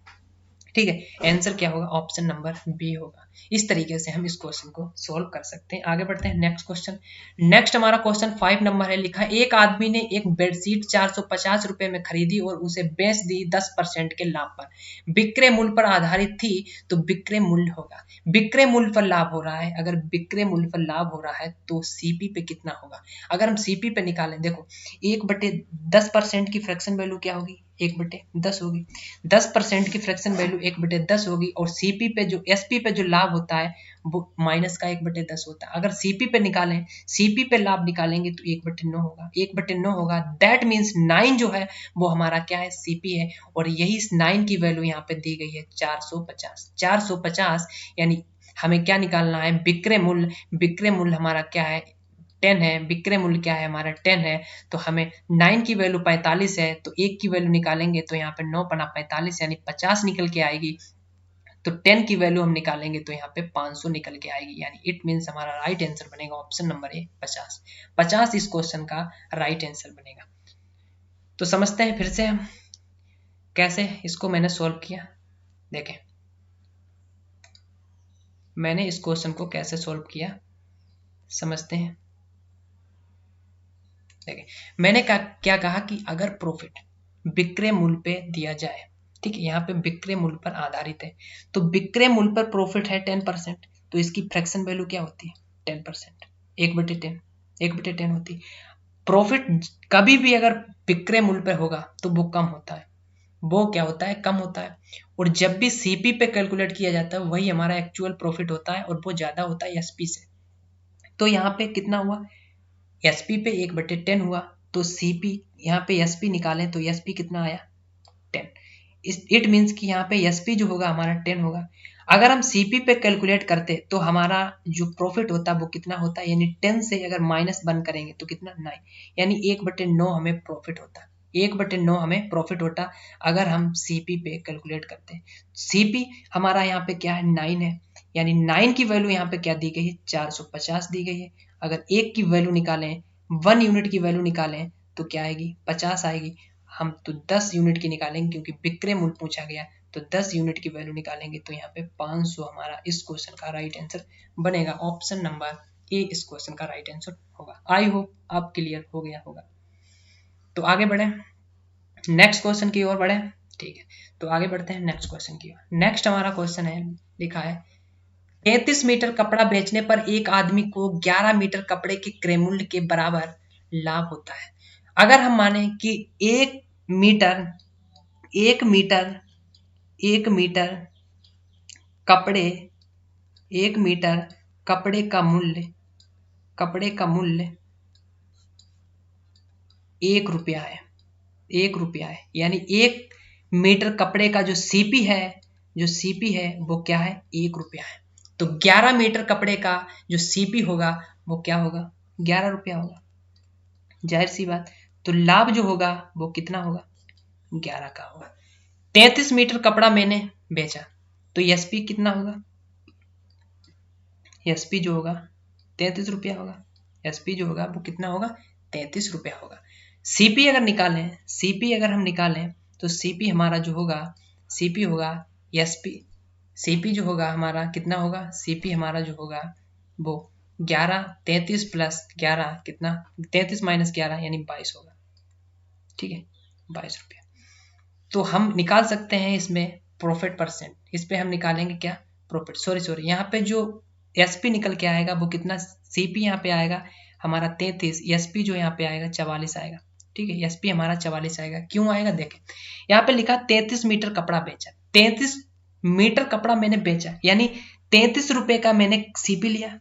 ठीक है, आंसर क्या होगा, ऑप्शन नंबर बी होगा। इस तरीके से हम इस क्वेश्चन को सोल्व कर सकते हैं। आगे बढ़ते हैं नेक्स्ट क्वेश्चन। नेक्स्ट हमारा क्वेश्चन 5 नंबर है। लिखा है एक आदमी ने एक बेडशीट 450 रुपए में खरीदी और उसे बेच दी 10% के लाभ पर। विक्रय मूल्य पर आधारित थी तो विक्रय मूल्य होगा। विक्रय मूल्य पर लाभ हो रहा है, अगर विक्रय मूल्य पर लाभ हो रहा है तो सीपी पे कितना होगा। अगर हम सीपी पे निकालें, देखो 1/10% की फ्रैक्शन वैल्यू क्या होगी, 1/10 होगी। 10% की फ्रैक्शन वैल्यू 1/10 होगी और सीपी पे जो एसपी पे जो लाभ होता है वो माइनस का 1/10 होता है। अगर सीपी पे निकालें, सीपी पे लाभ निकालेंगे तो 1/9 होगा, 1/9 होगा। दैट मीन्स 9 जो है वो हमारा क्या है, सीपी है। और यही 9 की वैल्यू यहाँ पे दी गई है 450। 450 यानी हमें क्या निकालना है, विक्रय मूल्य। विक्रय मूल्य हमारा क्या है, 10 है। विक्रय मूल्य क्या है हमारा, 10 है। तो हमें 9 की वैल्यू 45 है, तो 1 की वैल्यू निकालेंगे तो यहाँ पे 9 पना 45 यानी 50 निकल के आएगी। तो 10 की वैल्यू हम निकालेंगे तो यहाँ पे 500 निकल के आएगी। यानी इट मीन्स हमारा राइट आंसर बनेगा ऑप्शन नंबर ए 50। 50 इस क्वेश्चन का राइट आंसर बनेगा। तो समझते हैं फिर से हम कैसे इसको मैंने सोल्व किया। देखें मैंने इस क्वेश्चन को कैसे सोल्व किया, समझते हैं। देखिए मैंने क्या कहा कि अगर प्रॉफिट विक्रय मूल्य पे दिया जाए, ठीक है, यहाँ पे विक्रय मूल्य पर आधारित है, तो विक्रय मूल्य पर प्रॉफिट है 10%, तो इसकी फ्रैक्शन वैल्यू क्या होती है, 10%, 1/10, 1/10 होती है। प्रॉफिट कभी भी अगर विक्रय मूल्य पे होगा तो वो कम होता है, वो क्या होता है, कम होता है। और जब भी सीपी पे कैलकुलेट किया जाता है वही हमारा एक्चुअल प्रॉफिट होता है और वो ज्यादा होता है एसपी से। तो यहाँ पे कितना हुआ, एसपी पे 1/10 हुआ, तो सीपी यहाँ पे एसपी निकालें तो एसपी कितना आया, 10। इट मीन्स कि यहाँ पे एसपी जो होगा हमारा 10 होगा। अगर हम सीपी पे कैलकुलेट करते तो हमारा जो प्रॉफिट होता है वो कितना होता है, यानी 10 से अगर -1 करेंगे तो कितना, 9, यानी 1/9 हमें प्रॉफिट होता, 1/9 हमें प्रॉफिट होता अगर हम सीपी पे कैलकुलेट करते हैं। सीपी हमारा यहाँ पे क्या है, 9 है, यानी 9 की वैल्यू यहाँ पे क्या दी गई है, 450 दी गई है। अगर 1 की वैल्यू निकालें, 1 यूनिट की वैल्यू निकालें तो क्या आएगी, 50 आएगी। हम तो 10 यूनिट की निकालेंगे क्योंकि विक्रय मूल्य पूछा गया, तो 10 यूनिट की वैल्यू निकालेंगे तो यहाँ पे 500 हमारा इस क्वेश्चन का राइट आंसर बनेगा। ऑप्शन नंबर ए इस क्वेश्चन का राइट आंसर होगा। आई होप आप क्लियर हो गया होगा। तो आगे बढ़े नेक्स्ट क्वेश्चन की ओर बढ़े, ठीक है। तो आगे बढ़ते हैं नेक्स्ट क्वेश्चन की ओर। नेक्स्ट हमारा क्वेश्चन है, लिखा है 33 मीटर कपड़ा बेचने पर एक आदमी को 11 मीटर कपड़े के क्रय मूल्य के बराबर लाभ होता है। अगर हम माने कि मीटर एक मीटर एक मीटर कपड़े 1 मीटर कपड़े का मूल्य 1 रुपया है, 1 रुपया है, यानी 1 मीटर कपड़े का जो सीपी है वो क्या है, 1 रुपया है। तो 11 मीटर कपड़े का जो सीपी होगा वो क्या होगा, 11 रुपया होगा, जाहिर सी बात। तो लाभ जो होगा वो कितना होगा, 11 का होगा। 33 मीटर कपड़ा मैंने बेचा तो एसपी कितना होगा, एसपी जो होगा 33 रुपया होगा। एसपी जो होगा वो कितना होगा, 33 रुपया होगा। सीपी अगर हम निकालें तो सीपी हमारा जो होगा, सीपी होगा एसपी, सीपी जो होगा हमारा कितना होगा, सीपी हमारा जो होगा वो 11, 33 प्लस 11 कितना, 33 माइनस 11 यानी 22 होगा, ठीक है, 22 रुपया। तो हम निकाल सकते हैं इसमें प्रॉफिट परसेंट, इस पे हम निकालेंगे क्या, प्रॉफिट, सॉरी यहाँ पे जो एसपी निकल के आएगा वो कितना, सीपी यहाँ पे आएगा हमारा 33, एसपी जो यहाँ पे आएगा 44 आएगा, ठीक है। एसपी हमारा 44 आएगा, क्यों आएगा देखें, यहाँ पे लिखा 33 मीटर कपड़ा बेचा, 33 मीटर कपड़ा मैंने बेचा, यानी 33 रुपए का मैंने सीपी लिया,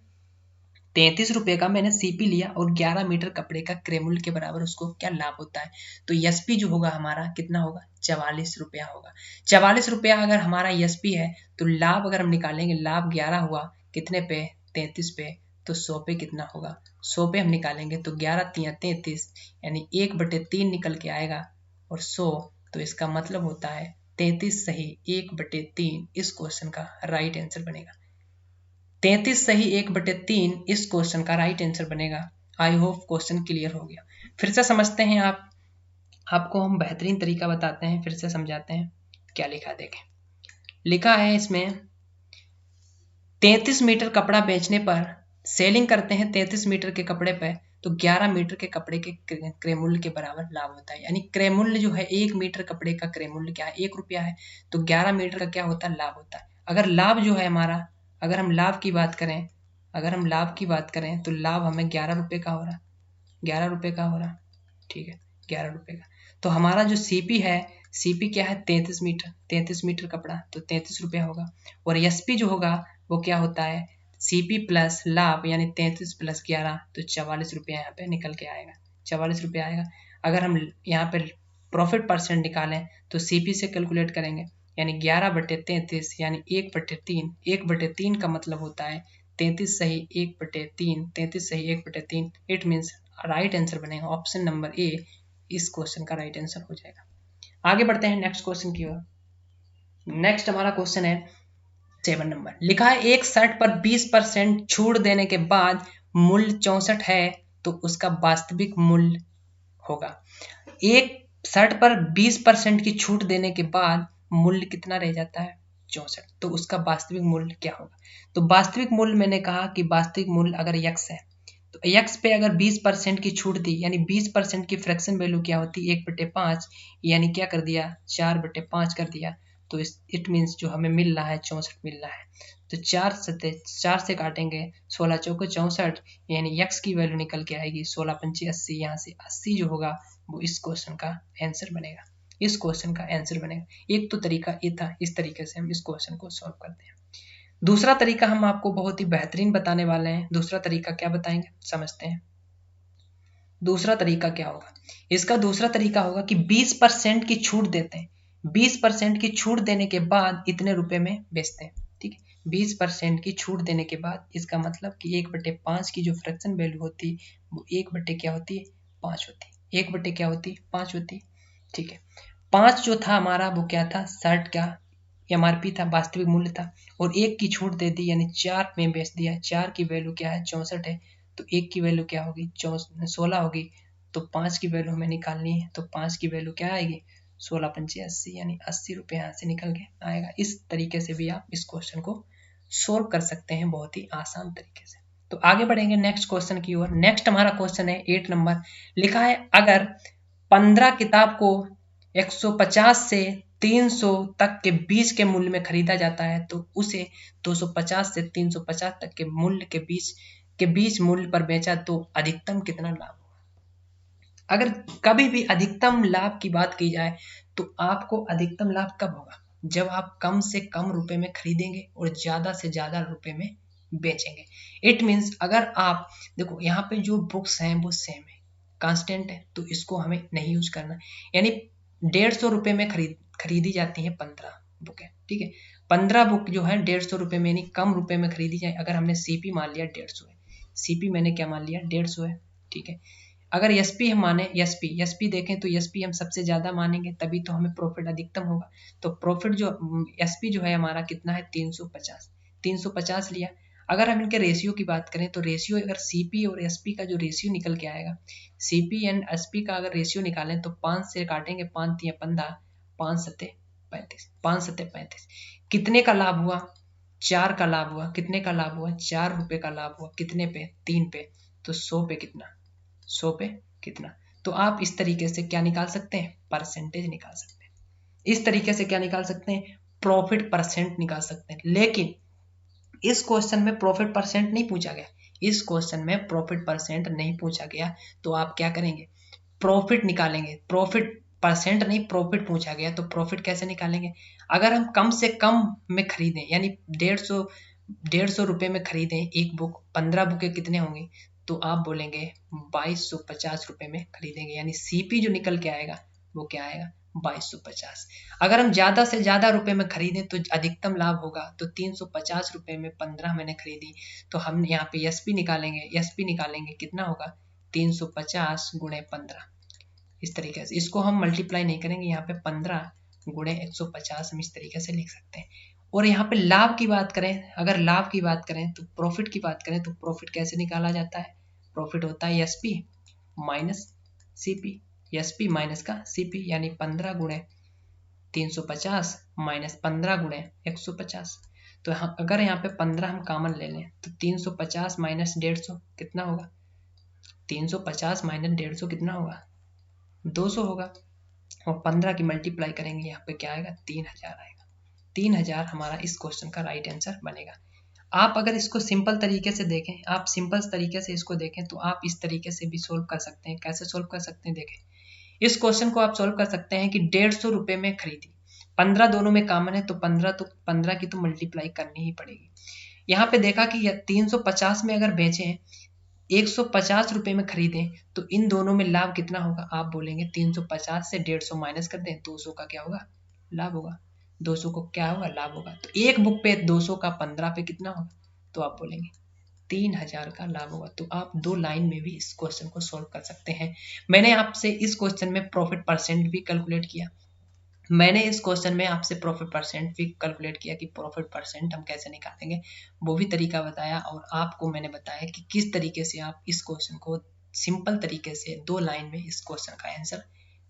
33 रुपए का मैंने सीपी लिया और 11 मीटर कपड़े का क्रय मूल्य के बराबर उसको क्या लाभ होता है। तो एसपी जो होगा हमारा कितना होगा, 44 रुपया होगा। 44 रुपया अगर हमारा एसपी है तो लाभ अगर हम निकालेंगे, लाभ 11 हुआ कितने पे, 33 पे, तो 100 पे कितना होगा, 100 पे हम निकालेंगे तो 11 3 33 यानी 1/3 निकल के आएगा और 100 तो इसका मतलब होता है 33 सही 1/3 इस क्वेश्चन का राइट आंसर बनेगा। 33 सही 1/3 इस क्वेश्चन का राइट आंसर बनेगा। आई होप क्वेश्चन क्लियर हो गया। फिर से समझते हैं आपको हम बेहतरीन तरीका बताते हैं, फिर से समझाते हैं। क्या लिखा देखें, लिखा है इसमें 33 मीटर कपड़ा बेचने पर सेलिंग करते हैं 33 मीटर के कपड़े पे तो 11 मीटर के कपड़े के क्रय मूल्य के बराबर लाभ होता है। यानी क्रय मूल्य जो है 1 मीटर कपड़े का क्रय मूल्य क्या है, 1 रुपया है, तो 11 मीटर का क्या होता है, लाभ होता है। अगर लाभ जो है हमारा, अगर हम लाभ की बात करें तो लाभ हमें 11 रुपये का हो रहा, 11 रुपये का हो रहा, ठीक है, 11 रुपये का। तो हमारा जो सीपी है, सीपी क्या है 33 मीटर कपड़ा, तो 33 रुपया होगा। और एसपी जो होगा वो क्या होता है, सीपी प्लस लाभ यानी 33 प्लस 11, तो 44 रुपया यहाँ पे निकल के आएगा, 44 रुपया आएगा। अगर हम यहाँ पे प्रॉफिट परसेंट निकालें तो सीपी से कैलकुलेट करेंगे, यानी 11/33 यानी 1/3, 1/3 का मतलब होता है 33 सही 1/3, 33 सही 1/3। इट मीन्स राइट आंसर बनेगा ऑप्शन नंबर ए, इस क्वेश्चन का राइट आंसर हो जाएगा। आगे बढ़ते हैं नेक्स्ट क्वेश्चन की ओर। नेक्स्ट हमारा क्वेश्चन है 7 नंबर। लिखा है एक शर्ट पर 20% छूट देने के बाद मूल्य 64 है तो उसका वास्तविक मूल्य होगा। एक शर्ट पर 20% की छूट देने के बाद मूल्य कितना रह जाता है, 64, तो उसका वास्तविक मूल्य क्या होगा। तो वास्तविक मूल्य मैंने कहा कि वास्तविक मूल्य अगर x है तो x पे अगर 20% की छूट दी, यानी 20% की फ्रैक्शन वैल्यू क्या होती है 1/5, यानी क्या कर दिया 4/5 कर दिया, तो इट मीन्स जो हमें मिल रहा है 64 मिल रहा है। तो 4 से काटेंगे 16 चौके 64, यानी x की वैल्यू निकल के आएगी 16 पंचे 80, यहाँ से 80 जो होगा वो इस क्वेश्चन का आंसर बनेगा, इस क्वेश्चन का आंसर बनेगा। एक तो तरीका ये था, इस तरीके से हम इस क्वेश्चन को सॉल्व करते हैं। दूसरा तरीका हम आपको बहुत ही बेहतरीन बताने वाले हैं। दूसरा तरीका क्या बताएंगे, समझते हैं। दूसरा तरीका क्या होगा, इसका दूसरा तरीका होगा कि 20% की छूट देते हैं, 20% की छूट देने के बाद इतने रुपए में बेचते हैं, ठीक है। 20% की छूट देने के बाद इसका मतलब कि 1/5 की जो फ्रैक्शन वैल्यू होती वो 1 क्या होती है 5 होती, 1 क्या होती 5 होती, ठीक है। 5 जो था हमारा वो क्या था, शर्ट का एमआरपी था, वास्तविक मूल्य था, और 1 की छूट दे दी यानी 4 में बेच दिया। 4 की वैल्यू क्या है 64 है, तो 1 की वैल्यू क्या होगी 16 होगी, तो 5 की वैल्यू हमें निकालनी है, तो 5 की वैल्यू क्या आएगी 16 पंचे 80, यानी 80 रुपये यहाँ से निकल के आएगा। इस तरीके से भी आप इस क्वेश्चन को सोल्व कर सकते हैं बहुत ही आसान तरीके से। तो आगे बढ़ेंगे नेक्स्ट क्वेश्चन की ओर। नेक्स्ट हमारा क्वेश्चन है 8 नंबर। लिखा है अगर 15 किताब को 150 से 300 तक के बीच के मूल्य में खरीदा जाता है तो उसे 250 से 350 तक के मूल्य के बीच मूल्य पर बेचा तो अधिकतम कितना लाभ होगा। अगर कभी भी अधिकतम लाभ की बात की जाए तो आपको अधिकतम लाभ कब होगा, जब आप कम से कम रुपए में खरीदेंगे और ज्यादा से ज्यादा रुपए में बेचेंगे। इट मीन्स अगर आप देखो यहाँ पे जो बुक्स हैं वो सेम है, कांस्टेंट है, तो इसको हमें नहीं यूज करना। यानी 150 रुपए में खरीदी जाती है 15 बुक है, ठीक है। 15 बुक जो है 150 रुपए में, यानी कम रुपए में खरीदी जाए। अगर हमने सीपी मान लिया 150 है, सीपी मैंने क्या मान लिया 150 है, ठीक है। अगर एसपी हम माने, एसपी देखें तो एसपी हम सबसे ज्यादा मानेंगे तभी तो हमें प्रॉफिट अधिकतम होगा। तो प्रॉफिट जो एसपी जो है हमारा कितना है 350 लिया। अगर हम इनके रेशियो की बात करें तो रेशियो अगर सीपी और एसपी का जो रेशियो निकल के आएगा, सीपी एंड एसपी का अगर रेशियो निकालें तो 5 से काटेंगे 5 3 15, 5 7 35, 5 7 35, कितने का लाभ हुआ 4 का लाभ हुआ। कितने का लाभ हुआ 4 रुपए का लाभ हुआ, कितने पे 3 पे, तो 100 पे कितना 100 पे कितना। तो आप इस तरीके से क्या निकाल सकते हैं, परसेंटेज निकाल सकते हैं। इस तरीके से क्या निकाल सकते हैं, प्रॉफिट परसेंट निकाल सकते हैं। लेकिन इस क्वेश्चन में प्रॉफिट परसेंट नहीं पूछा गया, इस क्वेश्चन में प्रॉफिट परसेंट नहीं पूछा गया, तो आप क्या करेंगे प्रॉफिट निकालेंगे। प्रॉफिट परसेंट नहीं, प्रॉफिट पूछा गया तो प्रॉफिट कैसे निकालेंगे। अगर हम कम से कम में खरीदें यानी 150 रुपए में खरीदें एक बुक, 15 बुकें कितने होंगी, तो आप बोलेंगे 2250 रुपए में खरीदेंगे, यानी सीपी जो निकल के आएगा वो क्या आएगा 2250। अगर हम ज्यादा से ज्यादा रुपए में खरीदें तो अधिकतम लाभ होगा, तो 350 रुपए में 15 मैंने खरीदी, तो हम यहाँ पे एसपी निकालेंगे, कितना होगा 350 गुणे 15, इस तरीके से। इसको हम मल्टीप्लाई नहीं करेंगे, यहाँ पे 15 गुणे 150 हम इस तरीके से लिख सकते हैं। और यहाँ पे लाभ की बात करें, अगर लाभ की बात करें तो प्रॉफिट की बात करें तो प्रॉफिट कैसे निकाला जाता है? प्रॉफिट होता है SP minus CP, SP minus का सीपी, यानी 15 गुणे 350 माइनस 15 गुणे 150। तो अगर यहाँ पे 15 हम कॉमन ले लें तो 350 माइनस 150 कितना होगा? 350 माइनस 150 कितना होगा? 200 होगा। और 15 की मल्टीप्लाई करेंगे, यहाँ पे क्या आएगा? 3000 आएगा। 3000 हमारा इस क्वेश्चन का राइट आंसर बनेगा। आप अगर इसको सिंपल तरीके से देखें, आप सिंपल तरीके से इसको देखें तो आप इस तरीके से भी सोल्व कर सकते हैं। कैसे सोल्व कर सकते हैं? देखें, इस क्वेश्चन को आप सोल्व कर सकते हैं कि 150 रुपए में खरीदी, 15 दोनों में कॉमन है तो 15 की तो मल्टीप्लाई करनी ही पड़ेगी। यहाँ पे देखा कि 350 में अगर बेचें, 150 रुपए में खरीदें, तो इन दोनों में लाभ कितना होगा? आप बोलेंगे 350 से 150 माइनस कर दें, 200 का क्या होगा? लाभ होगा। 200 को क्या होगा? लाभ होगा। तो एक बुक पे 200 का 15 पे कितना होगा? तो आप बोलेंगे 3000 का लाभ होगा। तो आप 2 लाइन में भी इस क्वेश्चन को सोल्व कर सकते हैं। मैंने आपसे इस क्वेश्चन में प्रॉफिट परसेंट भी कैलकुलेट किया, मैंने इस क्वेश्चन में आपसे प्रॉफिट परसेंट भी कैलकुलेट किया कि प्रॉफिट परसेंट हम कैसे निकालेंगे, वो भी तरीका बताया। और आपको मैंने बताया कि किस तरीके से आप इस क्वेश्चन को सिंपल तरीके से 2 लाइन में इस क्वेश्चन का आंसर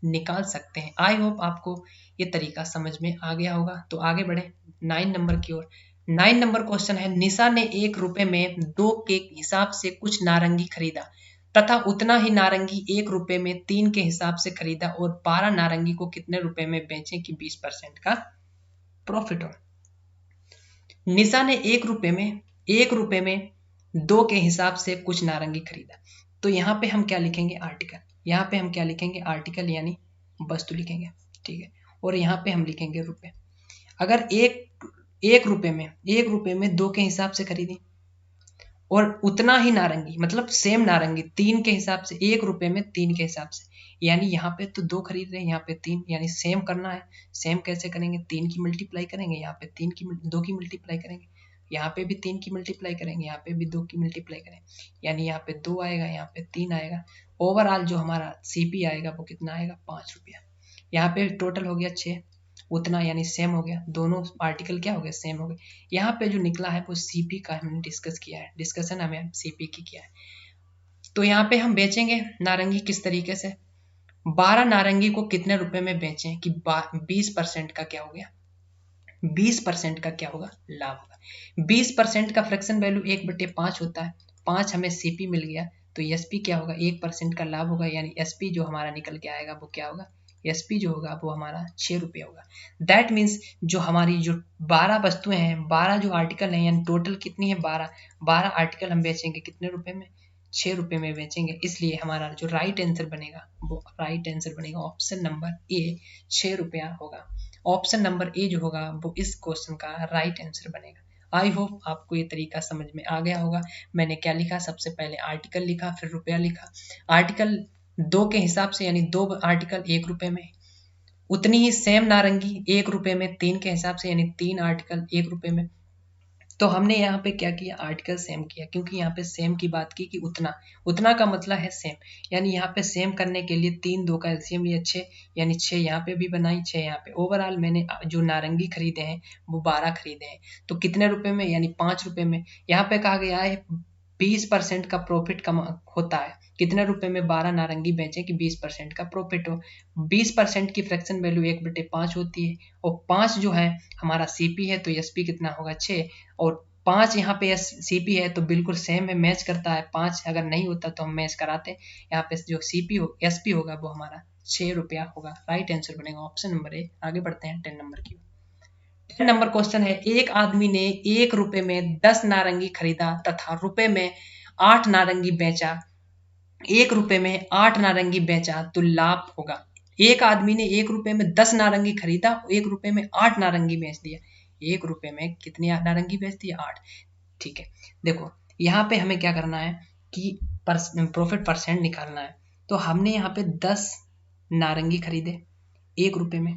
निकाल सकते हैं। आई होप आपको ये तरीका समझ में आ गया होगा। तो आगे बढ़े 9 नंबर की ओर। 9 नंबर क्वेश्चन है, निशा ने 1 रुपए में 2 के हिसाब से कुछ नारंगी खरीदा तथा उतना ही नारंगी 1 रुपए में 3 के हिसाब से खरीदा और 12 नारंगी को कितने रुपए में बेचे कि 20% का प्रॉफिट हो। निशा ने 1 रुपए में 2 के हिसाब से कुछ नारंगी खरीदा। तो यहाँ पे हम क्या लिखेंगे? आर्टिकल। यहाँ पे हम क्या लिखेंगे? आर्टिकल यानी वस्तु लिखेंगे, ठीक है। और यहाँ पे हम लिखेंगे रुपए। अगर एक रुपए में 2 के हिसाब से खरीदी और उतना ही नारंगी, मतलब सेम नारंगी 3 के हिसाब से, 1 रुपए में 3 के हिसाब से, यानी यहाँ पे तो 2 खरीद रहे हैं, यहाँ पे 3, यानी सेम करना है। सेम कैसे करेंगे? 3 की मल्टीप्लाई करेंगे, यहाँ पे 2 की मल्टीप्लाई करेंगे, यहाँ पे भी 3 की मल्टीप्लाई करेंगे, यहाँ पे भी 2 की मल्टीप्लाई करेंगे, यानी यहाँ पे 2 आएगा, यहाँ पे 3 आएगा। ओवरऑल जो हमारा सीपी आएगा वो कितना आएगा? 5 रुपया। यहाँ पे टोटल हो गया 6, उतना यानी सेम हो गया। दोनों आर्टिकल क्या हो गए? सेम हो गए। यहाँ पे जो निकला है वो सीपी का हमने डिस्कस किया है, डिस्कशन हमें सीपी की किया है। तो यहाँ पे हम बेचेंगे नारंगी किस तरीके से? 12 नारंगी को कितने रुपए में बेचें कि 20% का क्या हो गया? 20% का क्या होगा? लाभ होगा। 20% का फ्रैक्शन वैल्यू 1/5 होता है। 5 हमें सीपी मिल गया, तो एसपी क्या होगा? 1% का लाभ होगा, यानी एसपी जो हमारा निकल के आएगा वो क्या होगा? एसपी जो होगा वो हमारा 6 रुपये होगा। दैट मीन्स जो हमारी जो 12 वस्तुएं हैं, 12 जो आर्टिकल हैं, यानी टोटल कितनी है? 12 आर्टिकल हम बेचेंगे कितने रुपए में? 6 रुपये में बेचेंगे। इसलिए हमारा जो राइट आंसर बनेगा वो राइट आंसर बनेगा ऑप्शन नंबर ए, 6 रुपया होगा। ऑप्शन नंबर ए जो होगा वो इस क्वेश्चन का राइट आंसर बनेगा। आई होप आपको ये तरीका समझ में आ गया होगा। मैंने क्या लिखा? सबसे पहले आर्टिकल लिखा, फिर रुपया लिखा। आर्टिकल 2 के हिसाब से, यानी 2 आर्टिकल 1 रुपए में, उतनी ही सेम नारंगी 1 रुपए में 3 के हिसाब से, यानी 3 आर्टिकल 1 रुपए में। तो हमने यहाँ पे क्या किया? आर्टिकल सेम किया, क्योंकि यहाँ पे सेम की बात की कि उतना का मतलब है सेम, यानी यहाँ पे सेम करने के लिए 3 2 का एलसीएम लिया 6, यानी 6 यहाँ पे भी बनाई, 6 यहाँ पे। ओवरऑल मैंने जो नारंगी खरीदे हैं वो 12 खरीदे हैं, तो कितने रुपए में? यानी 5 रुपए में। यहाँ पे कहा गया है 20% का प्रॉफिट कम होता है। कितने रुपए में 12 नारंगी बेचे कि 20% का प्रॉफिट हो। 20% की फ्रैक्शन वैल्यू 1/5 होती है, और 5 जो है हमारा सीपी है, तो एसपी कितना होगा? 6, और 5 यहाँ पे सीपी है तो बिल्कुल सेम है, मैच करता है। 5 अगर नहीं होता तो हम मैच कराते। यहाँ पे जो सीपी हो एसपी होगा वो हमारा 6 रुपया होगा। राइट आंसर बनेगा ऑप्शन नंबर ए। आगे बढ़ते हैं 10 नंबर की। 10 नंबर क्वेश्चन है, एक आदमी ने 1 रुपए में 10 नारंगी खरीदा तथा रुपए में 8 नारंगी बेचा। 1 रुपए में 8 नारंगी बेचा तो लाभ होगा। एक आदमी ने 1 रुपए में 10 नारंगी खरीदा, 1 रुपए में 8 नारंगी बेच दिया। 1 रुपए में कितनी नारंगी बेच दी? 8। ठीक है, देखो यहाँ पे हमें क्या करना है कि प्रॉफिट परसेंट निकालना है। तो हमने यहाँ पे 10 नारंगी खरीदे 1 रुपए में,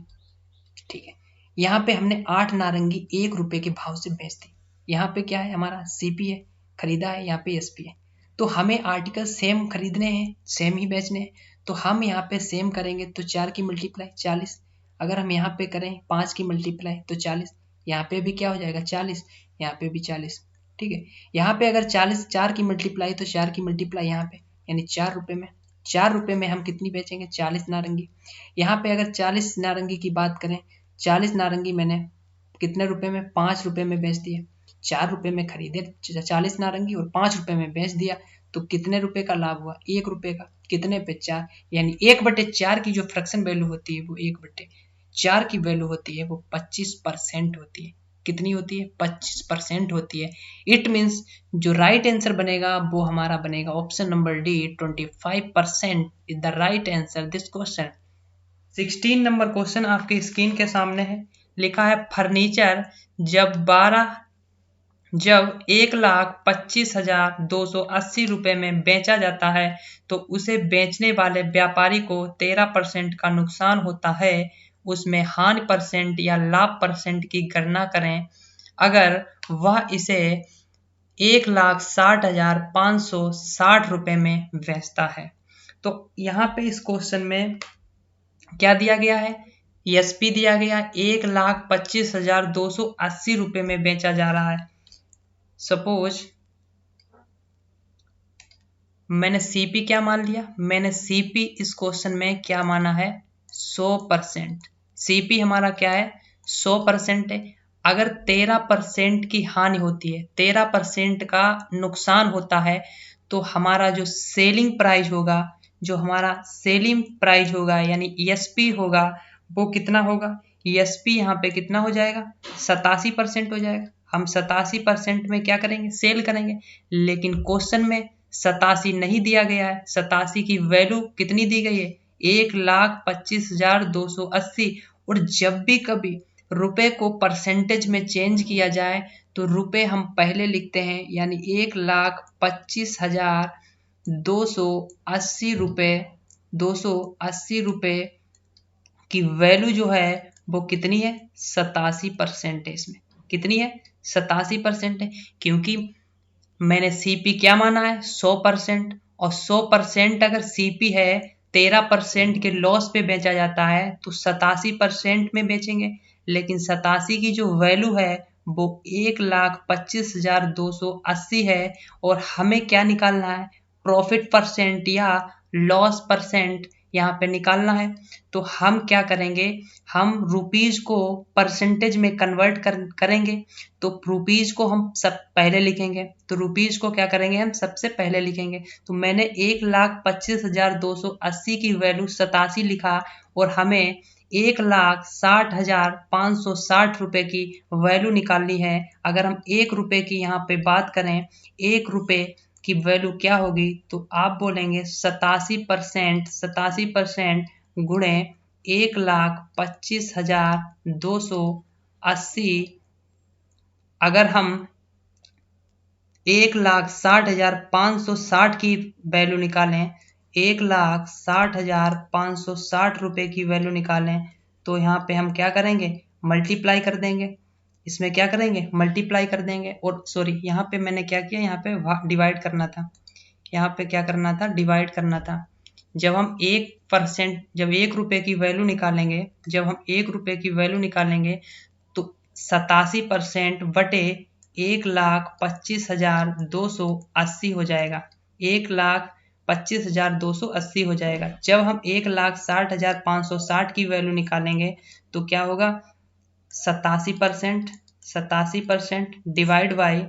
ठीक है। यहाँ पे हमने 8 नारंगी 1 रुपए के भाव से बेच दी। यहाँ पे क्या है? हमारा सीपी है, खरीदा है, यहाँ पे एसपी है। तो हमें आर्टिकल सेम खरीदने हैं, सेम ही बेचने हैं, तो हम यहाँ पे सेम करेंगे तो 4 की मल्टीप्लाई 40, अगर हम यहाँ पे करें 5 की मल्टीप्लाई तो 40, यहाँ पे भी क्या हो जाएगा 40, यहाँ पे भी 40, ठीक है। यहाँ पे अगर 40 4 की मल्टीप्लाई तो 4 की मल्टीप्लाई यहाँ पे, यानी 4 रुपये में, 4 रुपये में हम कितनी बेचेंगे 40 नारंगी। यहाँ पे अगर 40 नारंगी की बात करें, 40 नारंगी मैंने कितने रुपए में 5 रुपये में बेच दिए, 4 रुपये में खरीदे 40 नारंगी और 5 रुपये में बेच दिया, तो कितने रुपए का लाभ हुआ 1 रुपये का, कितने पे 4, यानी 1/4 की जो फ्रैक्शन वैल्यू होती है वो 1/4 की वैल्यू होती है वो 25% होती है। कितनी होती है 25% होती है। इट मीन्स जो राइट आंसर बनेगा वो हमारा बनेगा option number D, 25% is the right answer this question. 16 number question आपके स्क्रीन के सामने है, लिखा है फर्नीचर जब 1,25,280 रुपये में बेचा जाता है तो उसे बेचने वाले व्यापारी को 13% का नुकसान होता है, उसमें हानि परसेंट या लाभ परसेंट की गणना करें अगर वह इसे 1,60,560 रुपये में बेचता है। तो यहाँ पे इस क्वेश्चन में क्या दिया गया है, एसपी दिया गया 1,25,280 रुपये में बेचा जा रहा है। सपोज मैंने सीपी क्या मान लिया, मैंने सीपी इस क्वेश्चन में क्या माना है 100%, सीपी हमारा क्या है 100% है। अगर 13% की हानि होती है, 13% का नुकसान होता है, तो हमारा जो सेलिंग प्राइस होगा, जो हमारा सेलिंग प्राइस होगा यानी ईएसपी होगा वो कितना होगा, ईएसपी यहाँ पे कितना हो जाएगा 87% हो जाएगा। हम 87% में क्या करेंगे सेल करेंगे, लेकिन क्वेश्चन में 87 नहीं दिया गया है, 87 की वैल्यू कितनी दी गई है 1,25,280। और जब भी कभी रुपए को परसेंटेज में चेंज किया जाए तो रुपए हम पहले लिखते हैं, यानी 1,25,280 रुपये, 280 रुपये की वैल्यू जो है वो कितनी है 87% है। इसमें कितनी है 87% है, क्योंकि मैंने सीपी क्या माना है 100%, और 100% अगर सीपी है 13% के लॉस पे बेचा जाता है तो 87% में बेचेंगे, लेकिन 87 की जो वैल्यू है वो 1,25,280 है। और हमें क्या निकालना है प्रॉफिट परसेंट या लॉस परसेंट यहाँ पे निकालना है। तो हम क्या करेंगे, हम रुपीज को परसेंटेज में कन्वर्ट करेंगे। तो रुपीज को हम सब पहले लिखेंगे, तो रुपीज को क्या करेंगे हम सबसे पहले लिखेंगे। तो मैंने 1,25,280 की वैल्यू 87 लिखा और हमें 1,60,560 रुपये की वैल्यू निकालनी है। अगर हम 1 रुपये की यहाँ पे बात करें, 1 रुपये की वैल्यू क्या होगी, तो आप बोलेंगे 87% गुणे 1,25,280। अगर हम 1,60,560 की वैल्यू निकालें, 1,60,560 रुपये की वैल्यू निकालें, तो यहाँ पे हम क्या करेंगे मल्टीप्लाई कर देंगे। इसमें क्या करेंगे मल्टीप्लाई कर देंगे। और सॉरी यहाँ पे मैंने क्या किया, यहाँ पे डिवाइड करना था, यहाँ पे क्या करना था डिवाइड करना था। जब हम 1%, जब 1 रुपये की वैल्यू निकालेंगे, जब हम 1 रुपये की वैल्यू निकालेंगे तो 87% बटे 1,25,280 हो जाएगा, 1,25,280 हो जाएगा। जब हम 1,60,560 की वैल्यू निकालेंगे तो क्या होगा 87% डिवाइड बाई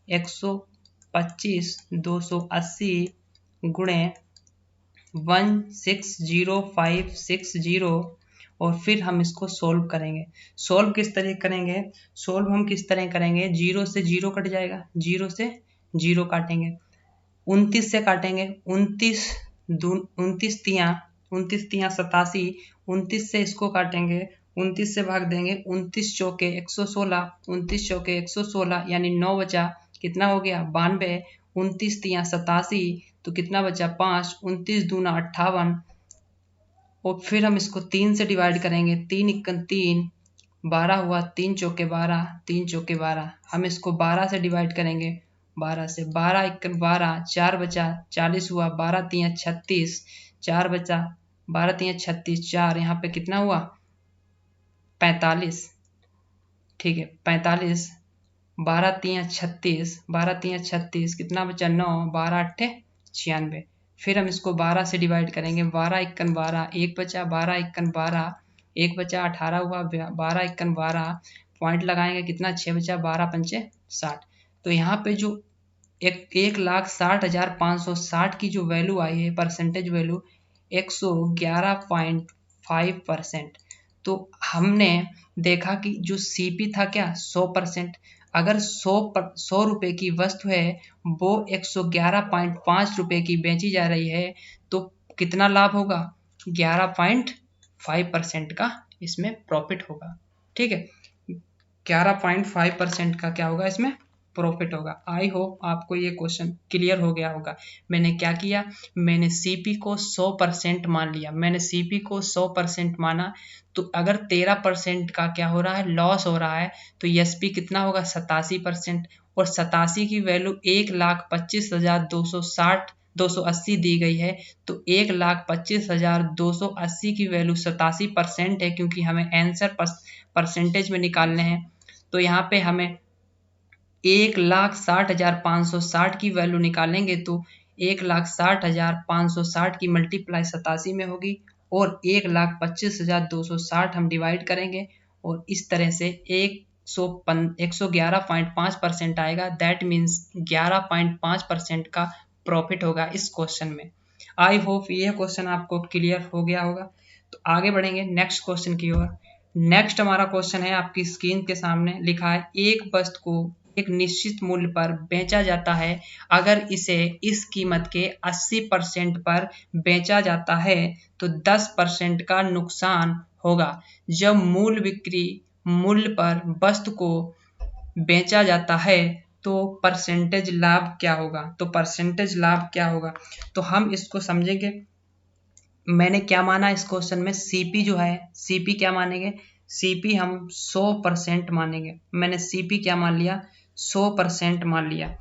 125,280 गुणे 160,560, और फिर हम इसको सोल्व करेंगे। सोल्व किस तरह करेंगे, सोल्व हम किस तरह करेंगे, 0 से 0 कट जाएगा, 0 से 0 काटेंगे, 29 से काटेंगे, 29 तियाँ 87, 29 से इसको काटेंगे, 29 से भाग देंगे, 29 चौके 116, 29 चौके 116 यानी 9 बचा, कितना हो गया 92, 29 तियाँ 87 तो कितना बचा 5, 29 दूना 58, और फिर हम इसको 3 से डिवाइड करेंगे, 3 इक्कन 3, 12 हुआ, 3 चौके 12, 3 चौके 12, हम इसको 12 से डिवाइड करेंगे, 12 से 12 इक्कन 12, 4 बचा 40 हुआ, 12 तियां 36, 4 बचा 12 तियां 36, 4 यहाँ पे कितना हुआ 45, ठीक है 45, 12 तियां 36, 12 तियां 36 कितना बचा 9, 12 अट्ठे 96। फिर हम इसको 12 से डिवाइड करेंगे, 12 इक्कन 12, 1 बचा 12 इक्कन 12, 1 बचा 18 हुआ, 12 इक्कन 12, पॉइंट लगाएंगे कितना 6 बचा, 12 पंचे 60। तो यहाँ पे जो 1,60,560 की जो वैल्यू आई है परसेंटेज वैल्यू 111.5%। तो हमने देखा कि जो सीपी था क्या 100%, अगर 100 रुपए की वस्तु है वो 111.5 रुपए की बेची जा रही है तो कितना लाभ होगा 11.5% का इसमें प्रॉफिट होगा। ठीक है 11.5% का क्या होगा इसमें प्रॉफिट होगा। आई होप आपको ये क्वेश्चन क्लियर हो गया होगा। मैंने क्या किया, मैंने सीपी को 100% मान लिया, मैंने सीपी को 100% माना तो अगर 13% का क्या हो रहा है लॉस हो रहा है तो एसपी कितना होगा 87%, और 87 की वैल्यू 1,25,280 दी गई है तो 1,25,280 की वैल्यू 87% है, क्योंकि हमें आंसर परसेंटेज में निकालने हैं। तो यहाँ पे हमें 1,60,560 की वैल्यू निकालेंगे तो 1,60,560 की मल्टीप्लाई 87 में होगी और 1,25,260 हम डिवाइड करेंगे और इस तरह से 111.5% आएगा। दैट मीन्स 11.5% का प्रॉफिट होगा इस क्वेश्चन में। आई होप ये क्वेश्चन आपको क्लियर हो गया होगा। तो आगे बढ़ेंगे नेक्स्ट क्वेश्चन की ओर। नेक्स्ट हमारा क्वेश्चन है आपकी स्क्रीन के सामने लिखा है, एक वस्तु को एक निश्चित मूल्य पर बेचा जाता है, अगर इसे इस कीमत के 80% पर बेचा जाता है तो 10% का नुकसान होगा। जब मूल बिक्री मूल्य पर वस्तु को बेचा जाता है तो परसेंटेज लाभ क्या होगा। तो परसेंटेज लाभ क्या होगा तो हम इसको समझेंगे। मैंने क्या माना इस क्वेश्चन में, सीपी जो है सीपी क्या मानेंगे, सीपी हम 100% मानेंगे। मैंने सीपी क्या मान लिया 100% मान लिया।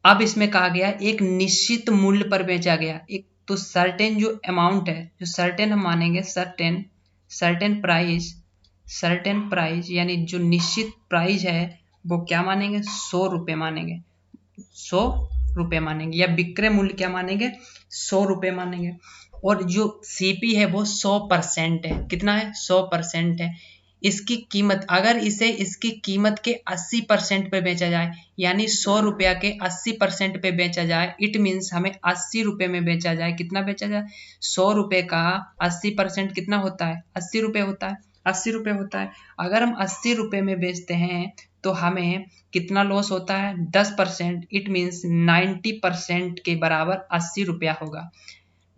अब इसमें कहा गया एक निश्चित मूल्य पर बेचा गया, एक तो सर्टेन जो अमाउंट है जो सर्टेन हम मानेंगे, सर्टेन प्राइस यानी जो निश्चित प्राइस है वो क्या मानेंगे 100 रुपये मानेंगे, 100 रुपये मानेंगे, या विक्रय मूल्य क्या मानेंगे 100 रुपये मानेंगे। और जो सीपी है वो 100% है, कितना है 100% है। इसकी कीमत अगर इसे इसकी कीमत के 80% पे बेचा जाए, यानी 100 रुपया के 80% पे बेचा जाए, इट मीन्स हमें 80 रुपये में बेचा जाए। कितना बेचा जाए 100 रुपये का 80% कितना होता है 80 रुपये होता है, 80 रुपये होता है। अगर हम 80 रुपये में बेचते हैं तो हमें कितना लॉस होता है 10%, इट मीन्स 90% के बराबर 80 रुपया होगा,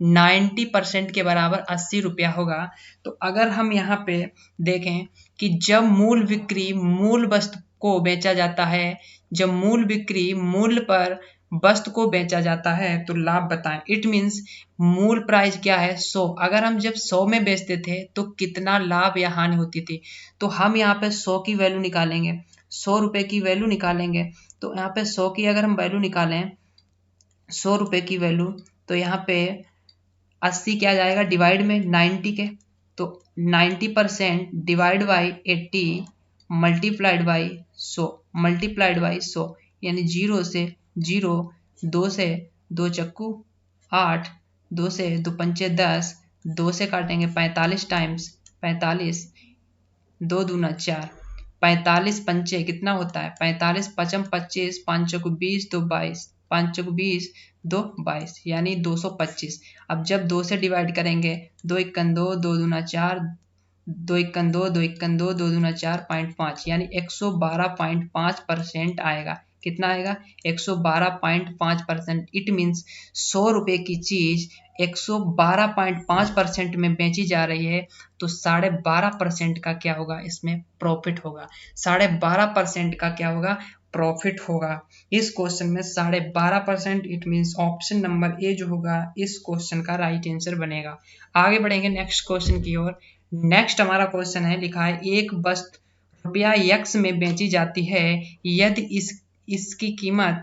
90% के बराबर 80 रुपया होगा। तो अगर हम यहाँ पे देखें कि जब मूल बिक्री मूल वस्तु को बेचा जाता है, जब मूल बिक्री मूल्य पर वस्तु को बेचा जाता है तो लाभ बताएं। इट मीन्स मूल प्राइस क्या है 100, अगर हम जब 100 में बेचते थे तो कितना लाभ या हानि होती थी। तो हम यहाँ पे 100 की वैल्यू निकालेंगे, 100 रुपये की वैल्यू निकालेंगे। तो यहाँ पे 100 की अगर हम वैल्यू निकालें 100 रुपये की वैल्यू, तो यहाँ पे 80 क्या जाएगा डिवाइड में 90 के, तो 90% डिवाइड बाई 80 मल्टीप्लाइड बाई 100 यानी 0 से 0, 2 से 2 चक्कू 8, 2 से 2 पंचे 10, 2 से काटेंगे 45 टाइम्स 45, 2 दूना 4, 45 पंचे कितना होता है 45 पचम 25, 5 चौको 20, 2 22, 5 चौको 20, 2 22 यानी 225। अब जब 2 से डिवाइड करेंगे 2 इक्कन 2, 2 दूना 4, 2 इक्कन 2, 2 इक्कन 2, 2 दूना 4, 0.5 यानी 112.5% आएगा। कितना आएगा 112.5%। इट मीन्स 100 रुपये की चीज 112.5% में बेची जा रही है तो 12.5% का क्या होगा इसमें प्रॉफिट होगा, 12.5% का क्या होगा प्रॉफिट होगा। इस क्वेश्चन में 12.5%, it means option number A जो होगा इस क्वेश्चन का राइट आंसर बनेगा। आगे बढ़ेंगे नेक्स्ट क्वेश्चन की ओर। नेक्स्ट हमारा क्वेश्चन है लिखा है, एक वस्तु रुपया x में बेची जाती है, यदि इसकी कीमत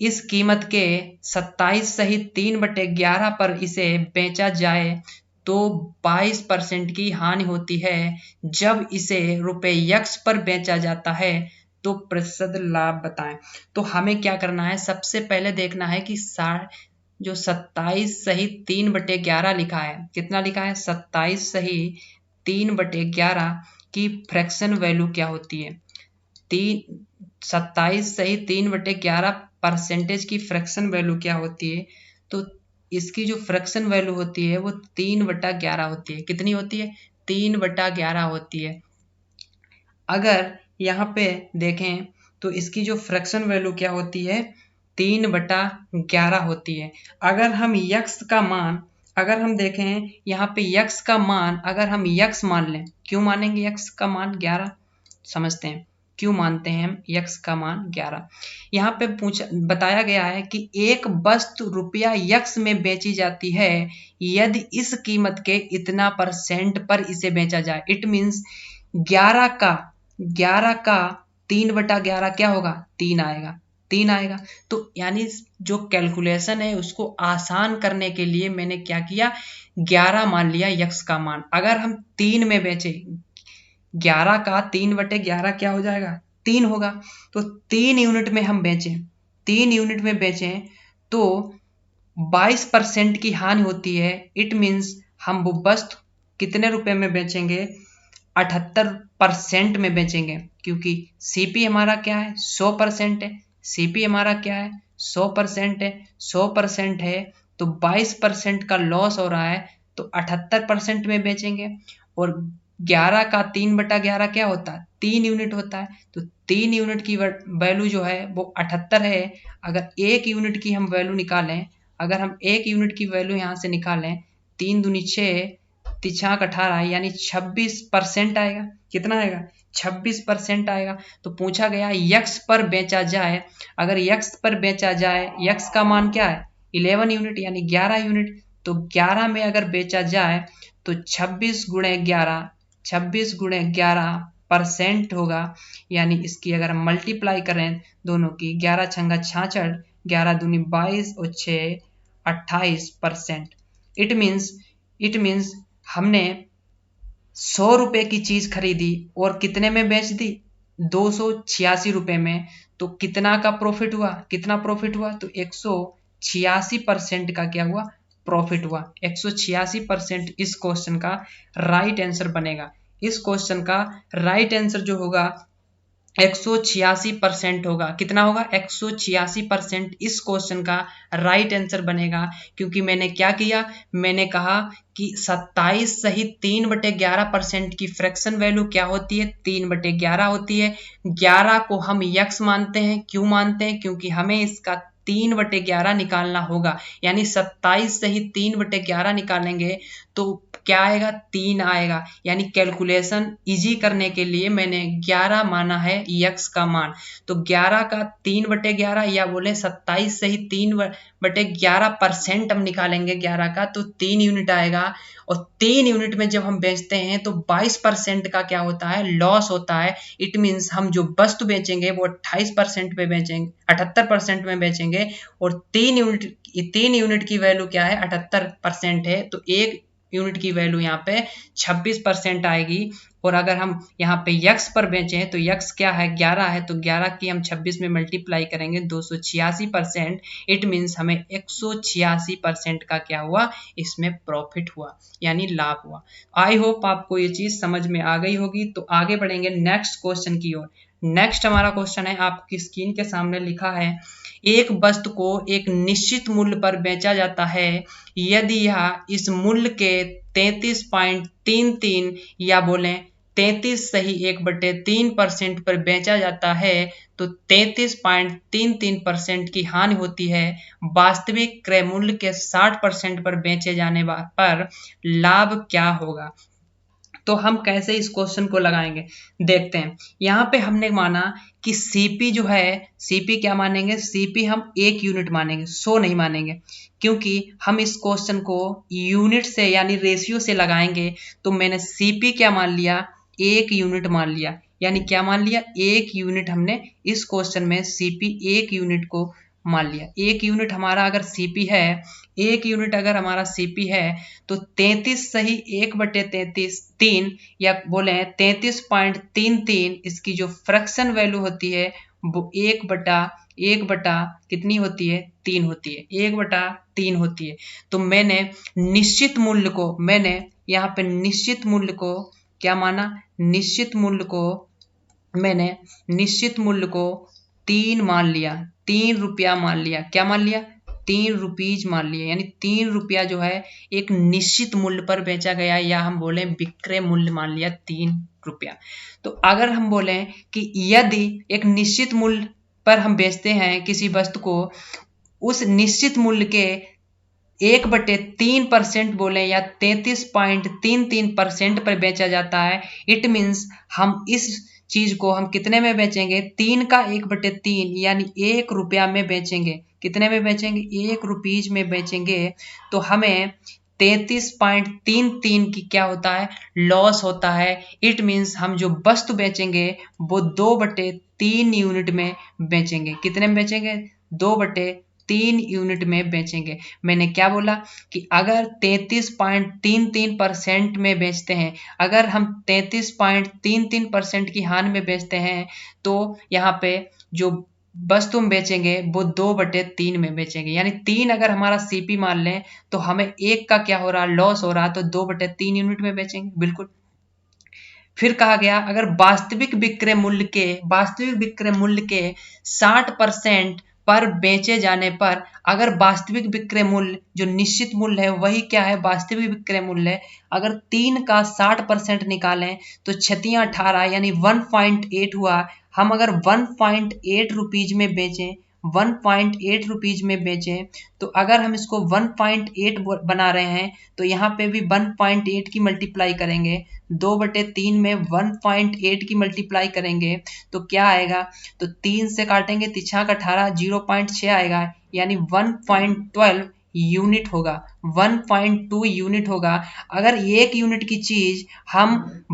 इस कीमत के 27 सहित 3/11 पर इसे बेचा जाए तो 22% की हानि होती है। जब इसे रुपए यक्स पर बेचा जाता है तो प्रतिशत लाभ बताएं। तो हमें क्या करना है, सबसे पहले देखना है कि जो 27 सहित 3/11 लिखा है, कितना लिखा है, 27 सहित 3/11 की फ्रैक्शन वैल्यू क्या होती है। 27 सहित 3/11 परसेंटेज की फ्रैक्शन वैल्यू क्या होती है। तो इसकी जो फ्रैक्शन वैल्यू होती है वो 3/11 होती है। कितनी होती है, 3/11 होती है। अगर यहाँ पे देखें तो इसकी जो फ्रैक्शन वैल्यू क्या होती है, 3/11 होती है। अगर हम यक्स का मान, अगर हम देखें यहाँ पे यक्स का मान, अगर हम यक्स मान लें, क्यों मानेंगे यक्स का मान 11, समझते हैं क्यों मानते हैं हम यक्स का मान 11। यहाँ पे बताया गया है कि एक वस्तु रुपया यक्स में बेची जाती है यदि इस कीमत के इतना % पर इसे बेचा जाए। इट मीन्स 11 का 3/11 क्या होगा, 3 आएगा, 3 आएगा। तो यानी जो कैलकुलेशन है उसको आसान करने के लिए मैंने क्या किया, 11 मान लिया यक्स का मान। अगर हम 3 में बेचे, 11 का 3/11 क्या हो जाएगा, 3 होगा। तो 3 यूनिट में हम बेचें, 3 यूनिट में बेचें तो 22% की हानि होती है। इट मीन्स हम वो वस्तु कितने रुपए में बेचेंगे, 78% में बेचेंगे, क्योंकि सीपी हमारा क्या है, 100% है। सीपी हमारा क्या है, 100% है। 100% है तो 22% का लॉस हो रहा है, तो 78% में बेचेंगे। और 11 का 3/11 क्या होता है, 3 यूनिट होता है। तो 3 यूनिट की वैल्यू जो है वो 78 है। अगर 1 यूनिट की हम वैल्यू निकालें, अगर हम 1 यूनिट की वैल्यू यहाँ से निकालें, 3 दूनी 6, 3 18 यानी 26% आएगा। कितना आएगा, 26% आएगा। तो पूछा गया यक्स पर बेचा जाए, अगर यक्स पर बेचा जाए, यक्स का मान क्या है, 11 यूनिट यानी 11 यूनिट। तो 11 में अगर बेचा जाए तो 26 गुणे 11% होगा। यानी इसकी अगर हम मल्टीप्लाई करें दोनों की, 11 छंगा 66, 11 दूनी 22 और 6 28%। इट मीन्स हमने 100 रुपए की चीज खरीदी और कितने में बेच दी, 286 रुपए में। तो कितना का प्रॉफिट हुआ, कितना प्रॉफिट हुआ, तो 186% का क्या हुआ, प्रॉफिट हुआ। 186% इस क्वेश्चन का राइट आंसर बनेगा। इस क्वेश्चन का राइट आंसर जो होगा 186% होगा। कितना होगा, 186% इस क्वेश्चन का राइट आंसर बनेगा। क्योंकि मैंने क्या किया, मैंने कहा कि 27 सहित 3/11% की फ्रैक्शन वैल्यू क्या होती है, 3/11 होती है। 11 को हम यक्स मानते हैं, क्यों मानते हैं, क्योंकि हमें इसका 3/11 निकालना होगा। यानी 27 सहित 3/11 निकालेंगे तो क्या आएगा, 3 आएगा। यानी कैलकुलेशन इजी करने के लिए मैंने 11 माना है यक्स का मान। तो 11 का 3/11 या बोले 27 सहित 3/11% हम निकालेंगे 11 का, तो 3 यूनिट आएगा। और 3 यूनिट में जब हम बेचते हैं तो 22% का क्या होता है, लॉस होता है। इट मीन्स हम जो वस्तु बेचेंगे वो 28% पे बेचेंगे, 78% में बेचेंगे। और 3 यूनिट की वैल्यू क्या है, 78% है। तो 1 यूनिट की वैल्यू यहाँ पे 26% आएगी। और अगर हम यहाँ पे यक्स पर बेचें तो यक्स क्या है, 11 है। तो 11 की हम 26 में मल्टीप्लाई करेंगे, 286%। इट मीन्स हमें 186% का क्या हुआ, इसमें प्रॉफिट हुआ, यानी लाभ हुआ। आई होप आपको ये चीज समझ में आ गई होगी। तो आगे बढ़ेंगे नेक्स्ट क्वेश्चन की ओर। नेक्स्ट हमारा क्वेश्चन है, आपकी स्क्रीन के सामने लिखा है, एक वस्तु को एक निश्चित मूल्य पर बेचा जाता है यदि यह इस मूल्य के 33.33 या बोले 33 सही 1/3% पर बेचा जाता है तो 33.33% की हानि होती है। वास्तविक क्रय मूल्य के 60% पर बेचे जाने पर लाभ क्या होगा। तो हम कैसे इस क्वेश्चन को लगाएंगे, देखते हैं। यहाँ पे हमने माना कि सीपी जो है, सीपी क्या मानेंगे, सीपी हम 1 यूनिट मानेंगे, 100 नहीं मानेंगे। क्योंकि हम इस क्वेश्चन को यूनिट से यानी रेशियो से लगाएंगे। तो मैंने सीपी क्या मान लिया, 1 यूनिट मान लिया। यानी क्या मान लिया, 1 यूनिट हमने इस क्वेश्चन में सीपी 1 यूनिट को मान लिया। 1 यूनिट हमारा अगर सीपी है, 1 यूनिट अगर हमारा सीपी है तो 33 सही 1/33 3 या बोले 33.33 इसकी जो फ्रैक्शन वैल्यू होती है वो 1/1 कितनी होती है 3 होती है, 1/3 होती है। तो मैंने निश्चित मूल्य को, मैंने यहाँ पे निश्चित मूल्य को क्या माना, निश्चित मूल्य को मैंने निश्चित मूल्य को 3 मान लिया, 3 रुपया मान लिया। क्या मान लिया, 3 रुपीज मान लिया। यानी 3 रुपया जो है एक निश्चित मूल्य पर बेचा गया, या हम बोले विक्रय मूल्य मान लिया 3 रुपया। तो अगर हम बोले कि यदि एक निश्चित मूल्य पर हम बेचते हैं किसी वस्तु को, उस निश्चित मूल्य के 1/3% बोले या 33.33% पर बेचा जाता है, इट मीन्स हम इस चीज को हम कितने में बेचेंगे, 3 का 1/3 यानी 1 रुपया में बेचेंगे। कितने में बेचेंगे, 1 रुपीज में बेचेंगे। तो हमें 33.33 की क्या होता है, लॉस होता है। इट मीन्स हम जो वस्तु बेचेंगे वो 2/3 यूनिट में बेचेंगे। कितने में बेचेंगे, 2/3 यूनिट में बेचेंगे। मैंने क्या बोला कि अगर 33.33% में बेचते हैं, अगर हम 33.33% की हानि में बेचते हैं, तो यहाँ पे जो वस्तु हम बेचेंगे वो 2/3 में बेचेंगे। यानी 3 अगर हमारा सीपी मान लें तो हमें 1 का क्या हो रहा, लॉस हो रहा, तो 2/3 यूनिट में बेचेंगे। बिल्कुल। फिर कहा गया अगर वास्तविक विक्रय मूल्य के 60% पर बेचे जाने पर, अगर वास्तविक विक्रय मूल्य जो निश्चित मूल्य है वही क्या है, वास्तविक विक्रय मूल्य है, अगर 3 का 60% निकालें तो 18 यानी 1.8 हुआ। हम अगर 1.8 रुपीज में बेचें, 1.8 रुपीज में बेचें, तो अगर हम इसको 1.8 बना रहे हैं तो यहाँ पे भी 1.8 की मल्टीप्लाई करेंगे, 2/3 में 1.8 की मल्टीप्लाई करेंगे तो क्या आएगा, तो 3 से काटेंगे 3 18 0.6 आएगा, यानी 1.12 यूनिट होगा, 1.2 यूनिट होगा। अगर 1 यूनिट की चीज हम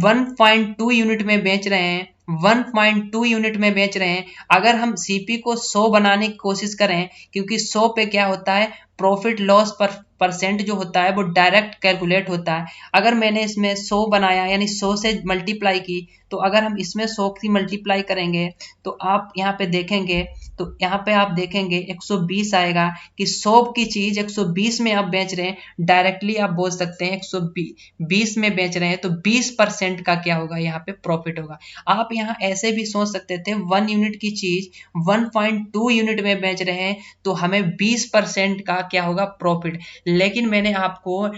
1.2 यूनिट में बेच रहे हैं, 1.2 यूनिट में बेच रहे हैं, अगर हम सीपी को 100 बनाने की कोशिश करें, क्योंकि 100 पे क्या होता है, प्रॉफिट लॉस पर परसेंट जो होता है वो डायरेक्ट कैलकुलेट होता है। अगर मैंने इसमें 100 बनाया यानी 100 से मल्टीप्लाई की, तो अगर हम इसमें 100 की मल्टीप्लाई करेंगे तो आप यहाँ पे देखेंगे, तो यहाँ पे आप देखेंगे 120 आएगा कि 100 की चीज 120 में आप बेच रहे हैं। डायरेक्टली आप बोल सकते हैं 120 में बेच रहे हैं तो 20% का क्या होगा, यहाँ पे प्रॉफिट होगा। आप यहाँ ऐसे भी सोच सकते थे 1 यूनिट की चीज 1.2 यूनिट में बेच रहे हैं तो हमें 20% का क्या होगा, प्रॉफिट। लेकिन मैंने आपको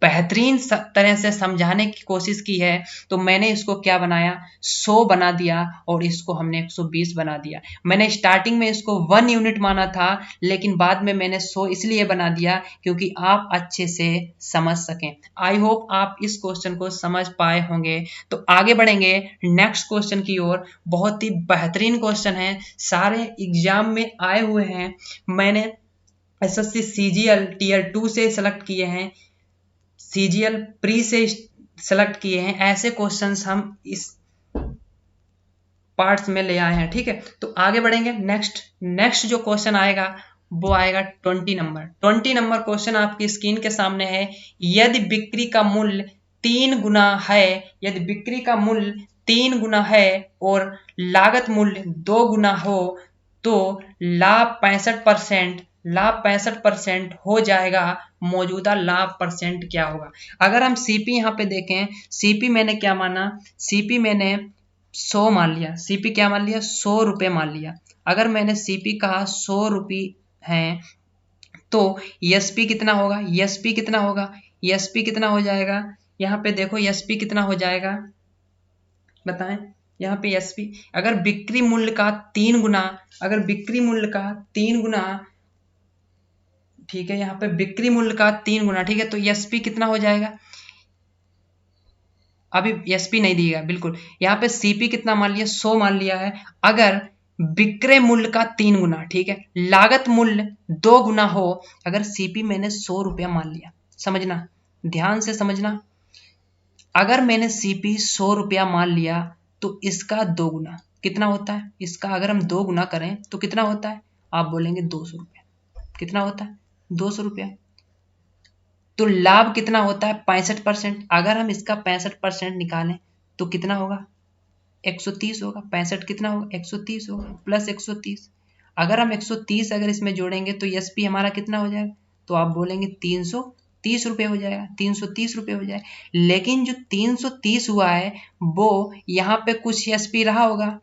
बेहतरीन तरह से समझाने की कोशिश की है, तो मैंने इसको क्या बनाया, 100 बना दिया और इसको हमने 120 बना दिया। मैंने स्टार्टिंग में इसको 1 यूनिट माना था, लेकिन बाद में मैंने 100 इसलिए बना दिया क्योंकि आप अच्छे से समझ सकें। आई होप आप इस क्वेश्चन को समझ पाए होंगे। तो आगे बढ़ेंगे नेक्स्ट क्वेश्चन की ओर। बहुत ही बेहतरीन क्वेश्चन है, सारे एग्जाम में आए हुए हैं। मैंने एसएससी सीजीएल टीयर 2 से सेलेक्ट किए हैं, सीजीएल प्री से सेलेक्ट किए हैं। ऐसे क्वेश्चंस हम इस पार्ट्स में ले आए हैं, ठीक है। तो आगे बढ़ेंगे। नेक्स्ट जो क्वेश्चन आएगा वो आएगा 20 नंबर क्वेश्चन आपकी स्क्रीन के सामने है। यदि बिक्री का मूल्य 3 गुना है, यदि बिक्री का मूल्य 3 गुना है और लागत मूल्य 2 गुना हो तो लाभ 65% हो जाएगा। मौजूदा लाभ परसेंट क्या होगा। अगर हम सीपी यहाँ पे देखें, सीपी मैंने क्या माना, सीपी मैंने 100 मान लिया, सीपी क्या मान लिया, 100 रुपये मान लिया। अगर मैंने सीपी कहा 100 रुपये हैं तो एसपी कितना होगा, एसपी कितना होगा, एसपी कितना हो जाएगा, यहाँ पे देखो एसपी कितना हो जाएगा बताएं। यहाँ पे एसपी अगर बिक्री मूल्य का 3 गुना, अगर बिक्री मूल्य का 3 गुना, ठीक है, यहाँ पे बिक्री मूल्य का 3 गुना, ठीक है, तो एसपी कितना हो जाएगा, अभी एसपी नहीं दिएगा बिल्कुल। यहाँ पे सीपी कितना मान लिया, 100 मान लिया है। अगर विक्रय मूल्य का 3 गुना, ठीक है, लागत मूल्य 2 गुना हो, अगर सीपी मैंने 100 रुपया मान लिया, समझना, ध्यान से समझना, अगर मैंने सीपी 100 रुपया मान लिया तो इसका 2 गुना कितना होता है, इसका अगर हम 2 गुना करें तो कितना होता है, आप बोलेंगे 200 रुपया। कितना होता है? 200 रुपया। तो लाभ कितना होता है? 65%। अगर हम इसका 65% निकालें तो कितना होगा? 130 होगा। 65 कितना होगा? 130 होगा, प्लस 130। अगर हम 130 अगर इसमें जोड़ेंगे तो एसपी हमारा कितना हो जाएगा? तो आप बोलेंगे 330 रुपये हो जाएगा, 330 रुपये हो जाएगा। लेकिन जो 330 हुआ है वो यहाँ पे कुछ एसपी रहा होगा,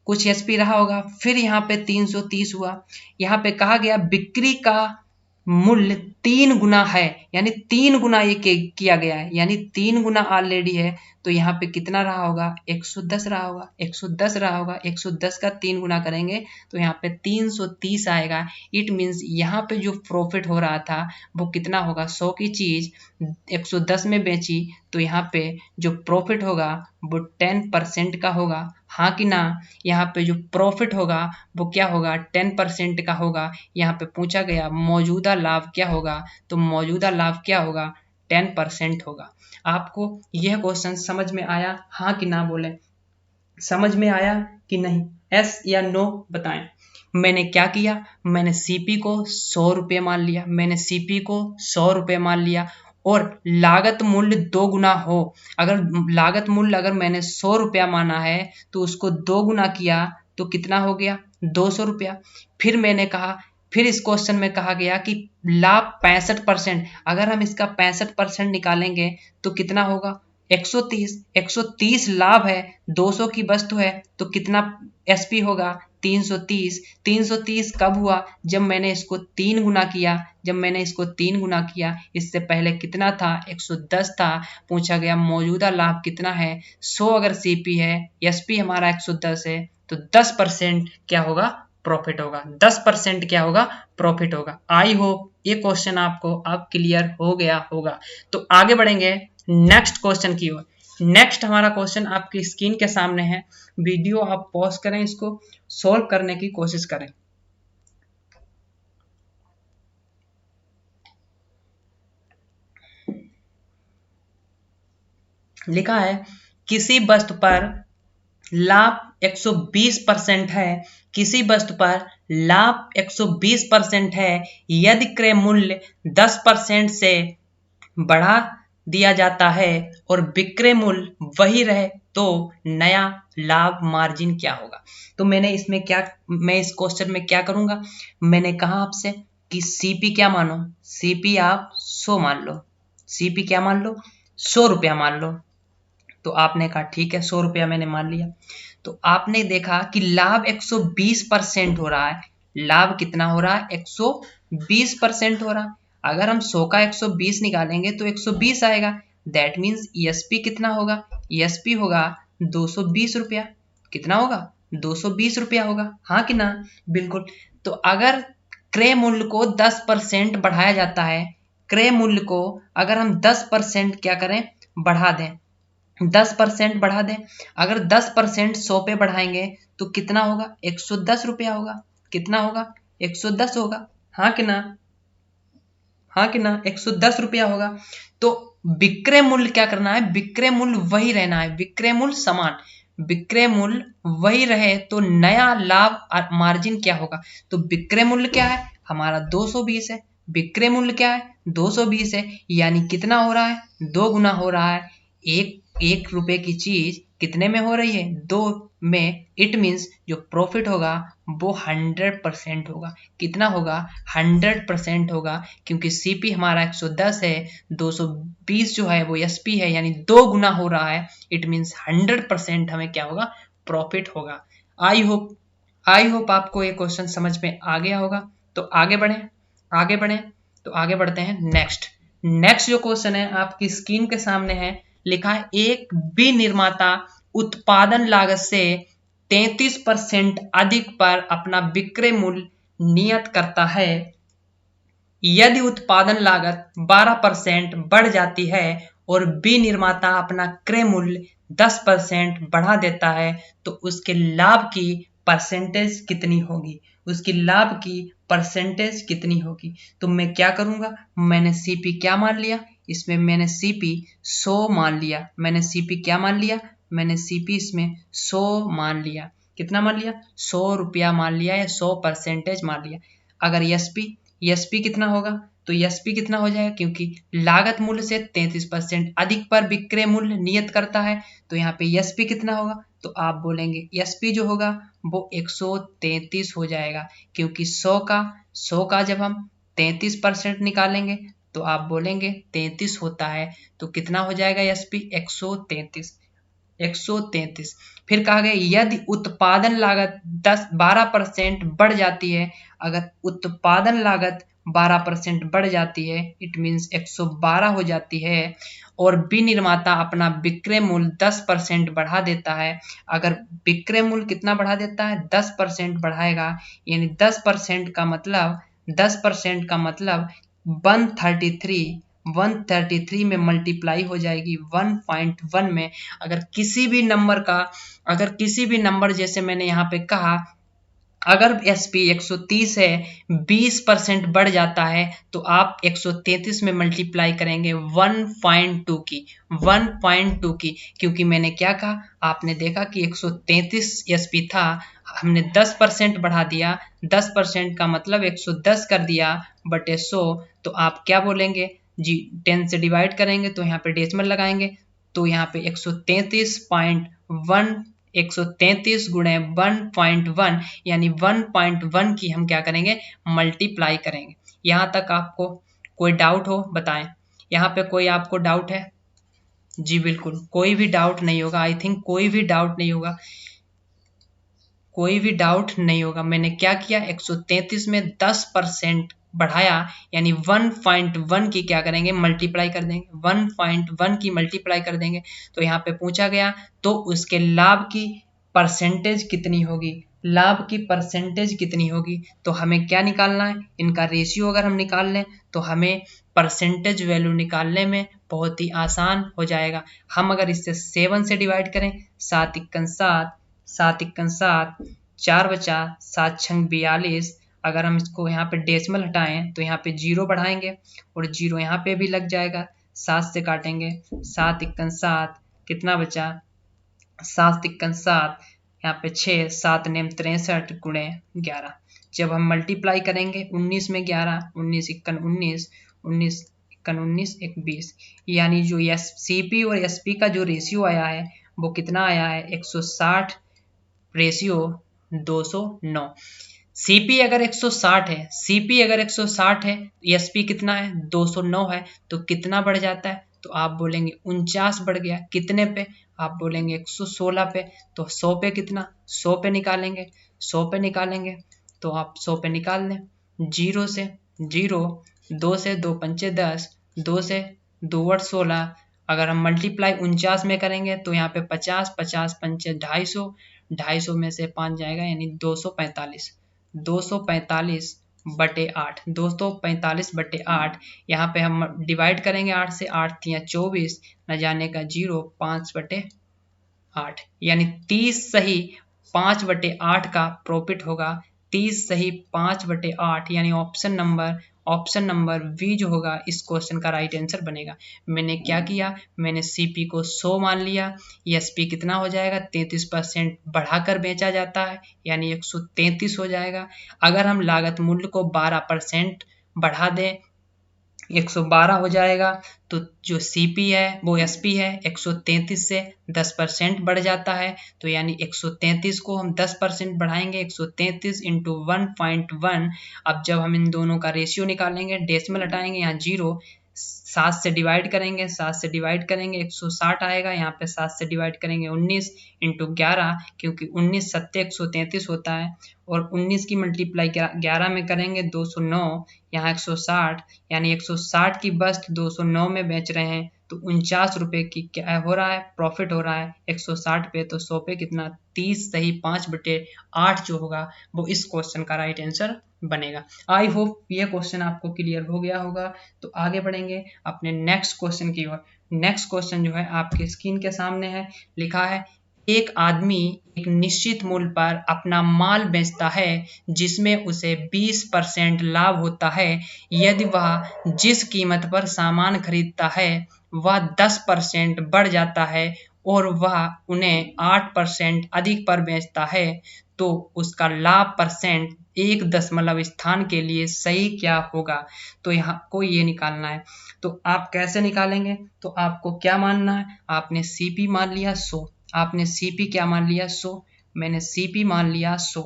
कुछ एसपी रहा होगा, फिर यहाँ पे 330 हुआ। यहाँ पे कहा गया बिक्री का मूल्य 3 गुना है, यानी 3 गुना ये किया गया है, यानी 3 गुना ऑलरेडी है। तो यहाँ पे कितना रहा होगा? 110 रहा होगा, 110 रहा होगा। 110 का 3 गुना करेंगे तो यहाँ पे 330 आएगा। इट मीन्स यहाँ पे जो प्रॉफिट हो रहा था वो कितना होगा? 100 की चीज 110 में बेची तो यहाँ पे जो प्रॉफिट होगा वो 10% का होगा। हाँ कि ना? यहाँ पे जो प्रॉफिट होगा वो क्या होगा? 10% का होगा। यहाँ पे पूछा गया मौजूदा लाभ क्या होगा, तो मौजूदा लाभ क्या होगा? 10% होगा। आपको यह क्वेश्चन समझ में आया? हाँ कि ना बोले? समझ में आया कि नहीं? एस या नो बताएं। मैंने क्या किया? मैंने सीपी को 100 रुपये मान लिया, मैंने सीपी को 100 रुपये मान लिया, और लागत मूल्य 2 गुना हो। अगर लागत मूल्य अगर मैंने 100 रुपया माना है तो उसको 2 गुना किया तो कितना हो गया? 200 रुपया। फिर मैंने कहा, फिर इस क्वेश्चन में कहा गया कि लाभ 65%। अगर हम इसका 65% निकालेंगे तो कितना होगा? 130। 130 लाभ है, 200 की वस्तु है, तो कितना एसपी होगा? 330। 330 कब हुआ? जब मैंने इसको 3 गुना किया। जब मैंने इसको 3 गुना किया, इससे पहले कितना था? 110 था। पूछा गया मौजूदा लाभ कितना है? 100 अगर सीपी है, एसपी हमारा 110 है, तो 10% क्या होगा? प्रॉफिट होगा। 10% क्या होगा? प्रॉफिट होगा। आई होप ये क्वेश्चन आपको अब क्लियर हो गया होगा। तो आगे बढ़ेंगे नेक्स्ट क्वेश्चन की ओर। नेक्स्ट हमारा क्वेश्चन आपकी स्क्रीन के सामने है। वीडियो आप पॉज करें, इसको सॉल्व करने की कोशिश करें। लिखा है किसी वस्तु पर लाभ 120% है, किसी वस्तु पर लाभ 120% है, यदि क्रय मूल्य 10% से बढ़ा दिया जाता है और विक्रय मूल्य वही रहे तो नया लाभ मार्जिन क्या होगा? तो मैंने इसमें क्या, मैं इस क्वेश्चन में क्या करूंगा? मैंने कहा आपसे कि सीपी क्या मानो? सीपी आप 100 मान लो। सीपी क्या मान लो? 100 रुपया मान लो। तो आपने कहा ठीक है, 100 रुपया मैंने मान लिया। तो आपने देखा कि लाभ 120% हो रहा है। लाभ कितना हो रहा है? 120% हो रहा है। अगर हम 100 का 120 निकालेंगे तो 120 आएगा। दैट मीन्स ईएसपी कितना होगा? ईएसपी होगा 220 रुपया। कितना होगा? 220 रुपया होगा। हाँ कि ना? बिल्कुल। तो अगर क्रय मूल्य को 10% बढ़ाया जाता है, क्रय मूल्य को अगर हम 10% क्या करें? बढ़ा दें, 10% बढ़ा दें। अगर 10% 100 पे बढ़ाएंगे तो कितना होगा? 110 रुपया होगा। कितना होगा? 110 होगा। हाँ कि ना? हाँ कि ना? 110 रुपया होगा। तो विक्रय मूल्य क्या करना है? विक्रय मूल्य वही रहना है, विक्रय मूल्य समान। विक्रय मूल्य वही रहे तो नया लाभ मार्जिन क्या होगा? तो विक्रय मूल्य क्या है? हमारा 220 है। विक्रय मूल्य क्या है? 220 है, यानी कितना हो रहा है? 2 गुना हो रहा है। एक रुपए की चीज कितने में हो रही है? 2 में। इट मीन्स जो प्रॉफिट होगा वो 100% होगा। कितना होगा? 100% होगा, क्योंकि सीपी हमारा 110 है, 220 जो है वो एसपी है, यानी 2 गुना हो रहा है। इट मीन्स 100% हमें क्या होगा? प्रॉफिट होगा। आई होप आपको ये क्वेश्चन समझ में आ गया होगा। तो आगे बढ़े, आगे बढ़े, तो आगे बढ़ते हैं नेक्स्ट जो क्वेश्चन है आपकी स्क्रीन के सामने है। लिखा है एक विनिर्माता उत्पादन लागत से 33% अधिक पर अपना विक्रय मूल्य नियत करता है। यदि उत्पादन लागत 12% बढ़ जाती है और विनिर्माता अपना क्रय मूल्य 10% बढ़ा देता है तो उसके लाभ की परसेंटेज कितनी होगी? उसकी लाभ की परसेंटेज कितनी होगी? तो मैं क्या करूंगा? मैंने सीपी क्या मान लिया? इसमें मैंने सीपी 100 मान लिया। मैंने सीपी क्या मान लिया? मैंने सीपी इसमें 100 मान लिया। कितना मान लिया, 100 रुपया मान लिया या 100% मान लिया। अगर एसपी कितना होगा, तो एसपी कितना हो जाएगा, क्योंकि लागत मूल्य से 33% अधिक पर विक्रय मूल्य नियत करता है, तो यहाँ पे एसपी कितना होगा, तो आप बोलेंगे एसपी जो होगा वो 133 हो जाएगा, क्योंकि 100 का जब हम 33% निकालेंगे तो आप बोलेंगे 33 होता है, तो कितना हो जाएगा एसपी 133। फिर कहा गया यदि उत्पादन लागत 12% बढ़ जाती है, अगर उत्पादन लागत 12% बढ़ जाती है, इट मीन्स 112 हो जाती है, और विनिर्माता अपना विक्रय मूल्य 10% बढ़ा देता है। अगर विक्रय मूल्य कितना बढ़ा देता है, 10% बढ़ाएगा, यानी 10% का मतलब 133 में मल्टीप्लाई हो जाएगी 1.1 में। अगर किसी भी नंबर जैसे मैंने यहाँ पे कहा, अगर एसपी 130 है, 20% बढ़ जाता है, तो आप 133 में मल्टीप्लाई करेंगे 1.2 की, क्योंकि मैंने क्या कहा, आपने देखा कि 133 एसपी था, हमने 10% बढ़ा दिया, 10% का मतलब 110 कर दिया बटे 100, तो आप क्या बोलेंगे जी, 10 से डिवाइड करेंगे तो यहाँ पे डेसिमल लगाएंगे, तो यहाँ पे 133 गुणे 1.1 यानी 1.1 की हम क्या करेंगे, मल्टीप्लाई करेंगे। यहाँ तक आपको कोई डाउट हो बताएं, यहाँ पे कोई आपको डाउट है? जी बिल्कुल, कोई भी डाउट नहीं होगा, आई थिंक कोई भी डाउट नहीं होगा। मैंने क्या किया, 133 में 10% बढ़ाया, यानी 1.1 की क्या करेंगे, मल्टीप्लाई कर देंगे, 1.1 की मल्टीप्लाई कर देंगे। तो यहाँ पे पूछा गया तो उसके लाभ की परसेंटेज कितनी होगी, तो हमें क्या निकालना है, इनका रेशियो अगर हम निकाल लें तो हमें परसेंटेज वैल्यू निकालने में बहुत ही आसान हो जाएगा। हम अगर इसे 7 से डिवाइड करें, 7 इक्कन 7, 4 बचा 7 छंग 42, अगर हम इसको यहाँ पे डेसिमल हटाएं तो यहाँ पे 0 बढ़ाएंगे और 0 यहाँ पे भी लग जाएगा, 7 से काटेंगे, 7 इक्कन 7, कितना बचा, 7 इक्कन 7, यहाँ पे 6, 7 नेम 63 गुणे 11। जब हम मल्टीप्लाई करेंगे 19 में 11, 19 इक्कन 19, 19 इक्कन 19, 20, यानी जो सीपी और एसपी का जो रेशियो आया है वो कितना आया है, 160 रेशियो 209। सीपी अगर 160 है, एसपी कितना है, 209 है, तो कितना बढ़ जाता है, तो आप बोलेंगे 49 बढ़ गया, कितने पे, आप बोलेंगे 116 पे, तो 100 पे कितना, 100 पे निकालेंगे, तो आप 100 पे निकाल लें, 0 से 0, 2 से 2 पंचे 10, 2 से 2 8 16, अगर हम मल्टीप्लाई 49 में करेंगे तो यहाँ पे 50, 50 पंचे 250, 250 में से 5 जाएगा, यानी 245 बटे 8, 245 बटे 8, यहाँ पे हम डिवाइड करेंगे 8 से, 8 तिया 24, न जाने का 0, 5 बटे 8, यानी 30 सही 5 बटे 8 का प्रॉफिट होगा, 30 सही 5 बटे 8, यानी ऑप्शन नंबर बी जो होगा इस क्वेश्चन का राइट आंसर बनेगा। मैंने क्या किया, मैंने सीपी को 100 मान लिया, एसपी कितना हो जाएगा, 33% बढ़ाकर बेचा जाता है, यानी 133 हो जाएगा। अगर हम लागत मूल्य को 12% बढ़ा दें, 112 हो जाएगा, तो जो सीपी है वो एसपी है, 133 से 10% बढ़ जाता है, तो यानी 133 को हम 10% बढ़ाएंगे, 133 इंटू 1.1। अब जब हम इन दोनों का रेशियो निकालेंगे, डेसिमल हटाएंगे, यहाँ 0, 7 से डिवाइड करेंगे, 160 आएगा, यहाँ पे 7 से डिवाइड करेंगे 19 इंटू 11, क्योंकि 19 सत्ते 133 होता है, और 19 की मल्टीप्लाई 11 में करेंगे 209, यहाँ 160, यानी 160 की वस्तु 209 में बेच रहे हैं, तो 49 रुपए की क्या हो रहा है, प्रॉफिट हो रहा है 160 पे, तो 100 पे कितना, 30 सही 5 बटे 8 जो होगा वो इस क्वेश्चन का राइट आंसर बनेगा। आई होप ये क्वेश्चन आपको क्लियर हो गया होगा। तो आगे बढ़ेंगे अपने नेक्स्ट क्वेश्चन की ओर। नेक्स्ट क्वेश्चन जो है आपके स्क्रीन के सामने है, लिखा है एक आदमी एक निश्चित मूल्य पर अपना माल बेचता है जिसमें उसे 20% लाभ होता है। यदि वह जिस कीमत पर सामान खरीदता है वह 10% बढ़ जाता है और वह उन्हें 8% अधिक पर बेचता है तो उसका लाभ परसेंट 1 स्थान के लिए सही क्या होगा। तो यहाँ को ये निकालना है। तो आप कैसे निकालेंगे, तो आपको क्या मानना है, आपने सीपी मान लिया 100, आपने सीपी क्या मान लिया 100, मैंने सीपी मान लिया 100।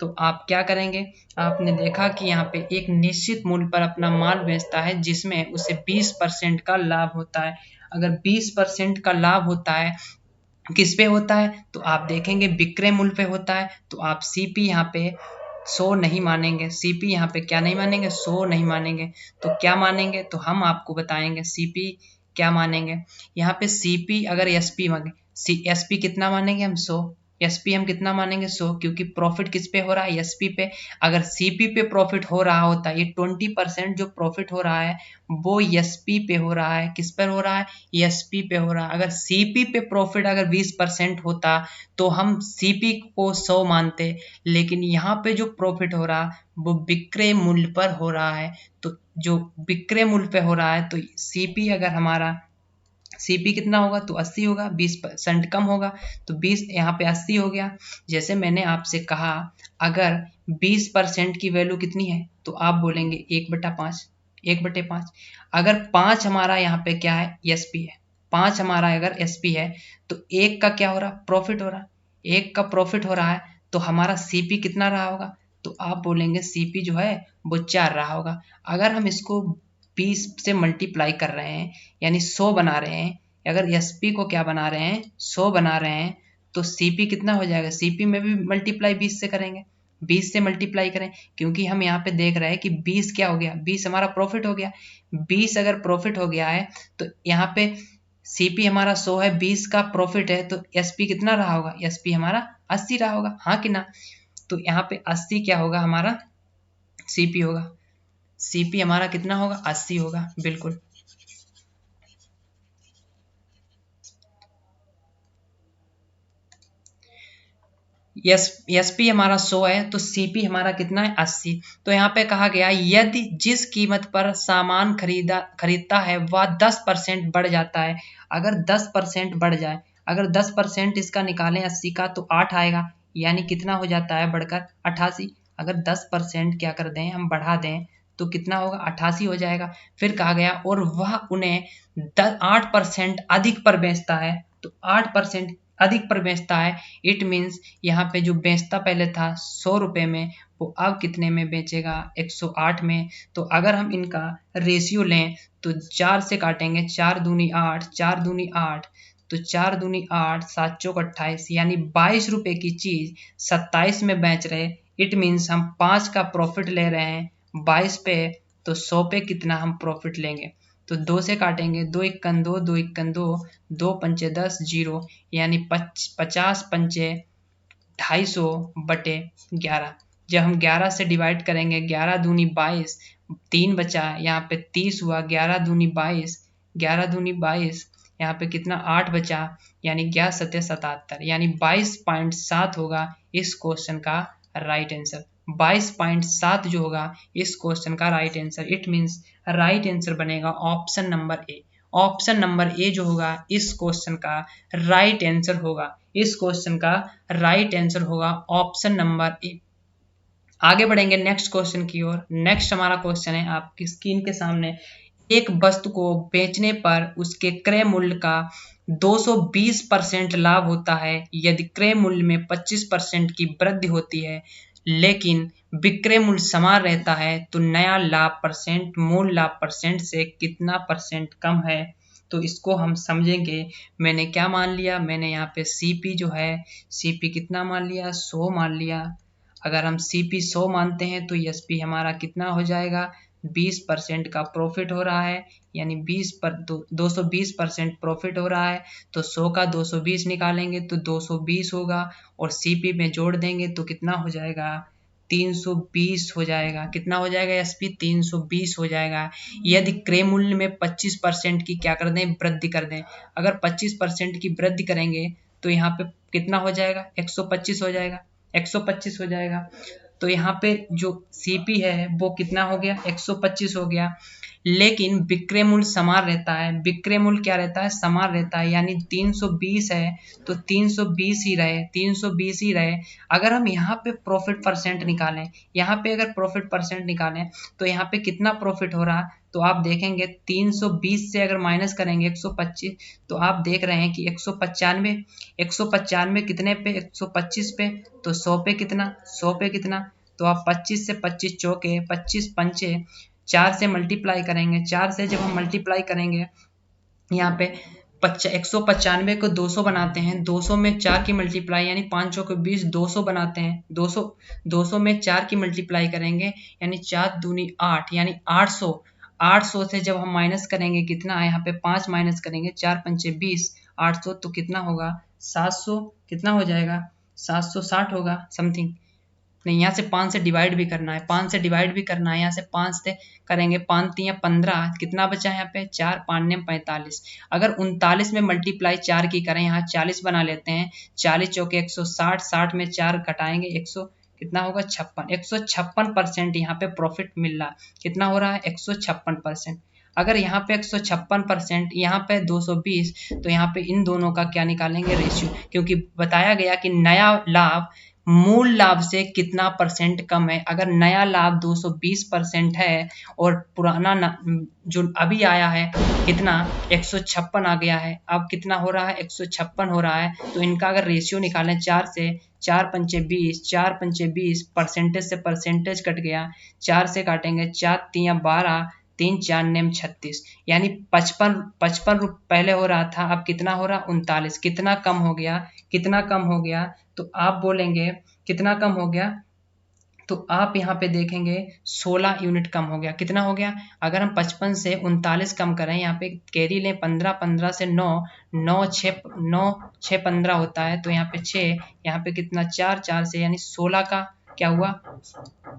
तो आप क्या करेंगे, आपने देखा कि यहाँ पे एक निश्चित मूल्य पर अपना माल बेचता है जिसमें उसे 20% का लाभ होता है। अगर 20% का लाभ होता है किस पे होता है, तो आप देखेंगे विक्रय मूल्य पे होता है। तो आप सीपी यहाँ पे 100 नहीं मानेंगे, सीपी यहाँ पे क्या नहीं मानेंगे, 100 नहीं मानेंगे। तो क्या मानेंगे, तो हम आपको बताएंगे सीपी क्या मानेंगे। यहाँ पे सीपी अगर एसपी मांगे, एसपी कितना मानेंगे हम 100, एसपी हम कितना मानेंगे 100, क्योंकि प्रॉफिट किस पे हो रहा है, एसपी पे। अगर सीपी पे प्रॉफिट हो रहा होता, ये 20% जो प्रॉफिट हो रहा है वो एसपी पे हो रहा है, किस पर हो रहा है, एसपी पे हो रहा है। अगर सीपी पे प्रॉफिट अगर 20% होता तो हम सीपी को 100 मानते, लेकिन यहाँ पे जो प्रॉफिट हो रहा वो विक्रय मूल्य पर हो रहा है। तो जो विक्रय मूल्य पे हो रहा है तो सीपी अगर हमारा सीपी कितना होगा, तो 80 होगा, 20% कम होगा तो 20 यहाँ पे 80 हो गया। जैसे मैंने आपसे कहा अगर 20% की वैल्यू कितनी है, तो आप बोलेंगे 1/5, 1/5। अगर 5 हमारा यहाँ पे क्या है, एसपी है, 5 हमारा अगर एसपी है तो 1 का क्या हो रहा, प्रॉफिट हो रहा, 1 का प्रॉफिट हो रहा है तो हमारा सीपी कितना रहा होगा, तो आप बोलेंगे सीपी जो है वो 4 रहा होगा। अगर हम इसको 20 से मल्टीप्लाई कर रहे हैं यानी 100 बना रहे हैं, अगर एसपी को क्या बना रहे हैं 100 बना रहे हैं, तो सीपी कितना हो जाएगा, सीपी में भी मल्टीप्लाई 20 से करेंगे, 20 से मल्टीप्लाई करें, क्योंकि हम यहाँ पे देख रहे हैं कि 20 क्या हो गया, 20 हमारा प्रॉफिट हो गया। 20 अगर प्रॉफिट हो गया है तो यहाँ पे सीपी हमारा 100 है, 20 का प्रॉफिट है तो एसपी कितना रहा होगा, एसपी हमारा 80 रहा होगा, हाँ कि ना। तो यहाँ पे 80 क्या होगा हमारा सीपी होगा, सीपी हमारा कितना होगा 80 होगा, बिल्कुल। एसपी हमारा 100 है तो सीपी हमारा कितना है 80। तो यहाँ पे कहा गया यदि जिस कीमत पर सामान खरीदता है वह 10% बढ़ जाता है। अगर 10% बढ़ जाए, अगर 10% इसका निकालें 80 का तो 8 आएगा, यानी कितना हो जाता है बढ़कर 88। अगर 10% क्या कर दें हम बढ़ा दें तो कितना होगा 88 हो जाएगा। फिर कहा गया और वह उन्हें 8% अधिक पर बेचता है, तो 8% अधिक पर बेचता है, इट मीन्स यहाँ पे जो बेचता पहले था 100 रुपए में वो अब कितने में बेचेगा 108 में। तो अगर हम इनका रेशियो लें तो 4 से काटेंगे, 4 दूनी 8, 4 दूनी 8, तो 4 दूनी 8, 7 चौक 28, यानी 22 रुपए की चीज 27 में बेच रहे। इट मीन्स हम 5 का प्रॉफिट ले रहे हैं 22 पे, तो 100 पे कितना हम प्रॉफिट लेंगे, तो 2 से काटेंगे, 2 इक्कन 2, 2 इक्कन 2, 2 पंचे 10, 0, यानी 50 पंचे 250/11। जब हम 11 से डिवाइड करेंगे, 11 दूनी 22, 3 बचा, यहाँ पे 30 हुआ, 11 दूनी 22, 11 दूनी 22, यहाँ पे कितना 8 बचा, यानी 11 सत्ते 77, यानी 22.7 होगा इस क्वेश्चन का राइट आंसर। 22.7 जो होगा इस क्वेश्चन का right answer. It means right answer बनेगा option number A. Option number A जो होगा इस क्वेश्चन का राइट आंसर होगा, इस क्वेश्चन का राइट आंसर होगा ऑप्शन नंबर ए। आगे बढ़ेंगे नेक्स्ट क्वेश्चन की ओर। नेक्स्ट हमारा क्वेश्चन है आपकी स्क्रीन के सामने, एक वस्तु को बेचने पर उसके क्रय मूल्य का 220% लाभ होता है यदि क्रय मूल्य में 25% की वृद्धि होती है, लेकिन विक्रय मूल्य समान रहता है तो नया लाभ परसेंट मूल लाभ परसेंट से कितना परसेंट कम है। तो इसको हम समझेंगे। मैंने क्या मान लिया, मैंने यहाँ पे सीपी जो है सीपी कितना मान लिया 100 मान लिया। अगर हम सीपी 100 मानते हैं तो एसपी हमारा कितना हो जाएगा, 20% का प्रॉफिट हो रहा है, यानी 220% प्रॉफिट हो रहा है, तो 100 का 220 निकालेंगे तो 220 होगा और सीपी में जोड़ देंगे तो कितना हो जाएगा 320 हो जाएगा। कितना हो जाएगा एसपी 320 हो जाएगा यदि क्रय मूल्य में 25% की क्या कर दें वृद्धि कर दें। अगर 25% की वृद्धि करेंगे तो यहाँ पे कितना हो जाएगा 125 हो जाएगा, 125 हो जाएगा। तो यहाँ पे जो सीपी है वो कितना हो गया, 125 हो गया। लेकिन विक्रय मूल्य समान रहता है, विक्रय मूल्य क्या रहता है, समान रहता है, यानी 320 है तो 320 ही रहे, 320 ही रहे। अगर हम यहाँ पे प्रॉफिट परसेंट निकालें, यहाँ पे अगर प्रॉफिट परसेंट निकालें तो यहाँ पे कितना प्रॉफिट हो रहा है, तो आप देखेंगे 320 से अगर माइनस करेंगे 125 तो आप देख रहे हैं कि 195 कितने पे, 125 पे, तो 100 पे कितना, 100 पे कितना, तो आप 25 से 25 चौके, 25 पंचे 4 से मल्टीप्लाई करेंगे, 4 से जब हम मल्टीप्लाई करेंगे यहाँ पे 195 को 200 बनाते हैं, 200 में 4 की मल्टीप्लाई यानी 5 चौके 20, 200 बनाते हैं, 200 में 4 की मल्टीप्लाई करेंगे यानी 4 दूनी 8 यानी 800, 800 से जब हम माइनस करेंगे कितना है, यहाँ पे 5 माइनस करेंगे, 4 पंचे 20, 800 तो कितना होगा 700, कितना हो जाएगा 760 होगा समथिंग। नहीं, यहाँ से 5 से डिवाइड भी करना है, 5 से डिवाइड भी करना है, यहाँ से 5 से करेंगे, 5 3 15, कितना बचा है यहाँ पे 4 5 45। अगर 39 में मल्टीप्लाई 4 की करें, यहाँ 40 बना लेते हैं, 40 चौके 160, 60 में 4 घटाएंगे 100, कितना होगा 56, 156% यहाँ पे प्रॉफिट मिल रहा है। कितना हो रहा है 156%। अगर यहाँ पे 156%, यहाँ पे 220, तो यहाँ पे इन दोनों का क्या निकालेंगे, रेशियो, क्योंकि बताया गया कि नया लाभ मूल लाभ से कितना परसेंट कम है। अगर नया लाभ 220% है और पुराना जो अभी आया है कितना 156 आ गया है, अब कितना हो रहा है 156 हो रहा है, तो इनका अगर रेशियो निकालें 4 से, 4 पंचे 20, 4 पंचे 20, परसेंटेज से परसेंटेज कट गया, 4 से काटेंगे, 4 3 12, 3 4 नेम 36, यानी 55 पहले हो रहा था, अब कितना हो रहा 39, कितना कम हो गया, कितना कम हो गया, तो आप बोलेंगे कितना कम हो गया, तो आप यहाँ पे देखेंगे 16 यूनिट कम हो गया। कितना हो गया, अगर हम 55 से 39 कम करें, यहाँ पे कैरी लें 15, 15 से 9, 9 6 15 होता है, तो यहाँ पे 6, यहाँ पे कितना 4 4 से, यानी 16 का क्या हुआ,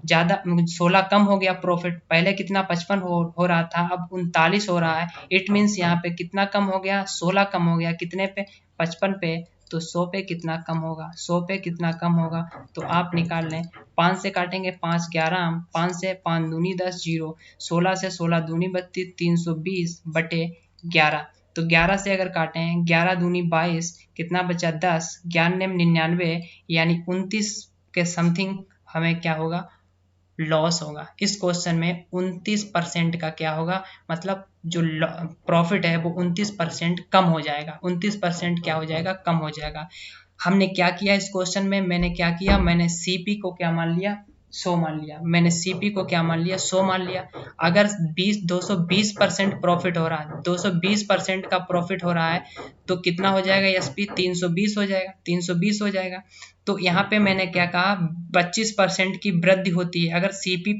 ज्यादा 16 कम हो गया प्रॉफिट। पहले कितना 55 हो रहा था, अब 39 हो रहा है। इट मीन्स यहाँ पे कितना कम हो गया, 16 कम हो गया, कितने पे 55 पे, तो 100 पे कितना कम होगा, 100 पे कितना कम होगा, तो आप निकाल लें, 5 से काटेंगे 5 11, 5 से 5 दूनी 10 0, 16 से 16 दूनी 32, 320 बटे 11, तो 11 से अगर काटें 11 दूनी 22, कितना बचा 10, 11 99, यानी 29 के समथिंग हमें क्या होगा, लॉस होगा। इस क्वेश्चन में 29% का क्या होगा, मतलब जो प्रॉफिट है वो 29% कम हो जाएगा, 29% क्या हो जाएगा, कम हो जाएगा। हमने क्या किया इस क्वेश्चन में, मैंने क्या किया, मैंने सीपी को क्या मान लिया, 100 मान लिया, मैंने सीपी को क्या मान लिया, 100 मान लिया। अगर 220% प्रॉफिट हो रहा है, 220% का प्रॉफिट हो रहा है, तो कितना हो जाएगा एसपी, 320 हो जाएगा, 320 हो जाएगा। तो यहाँ पे मैंने क्या कहा, 25% की वृद्धि होती है। अगर सीपी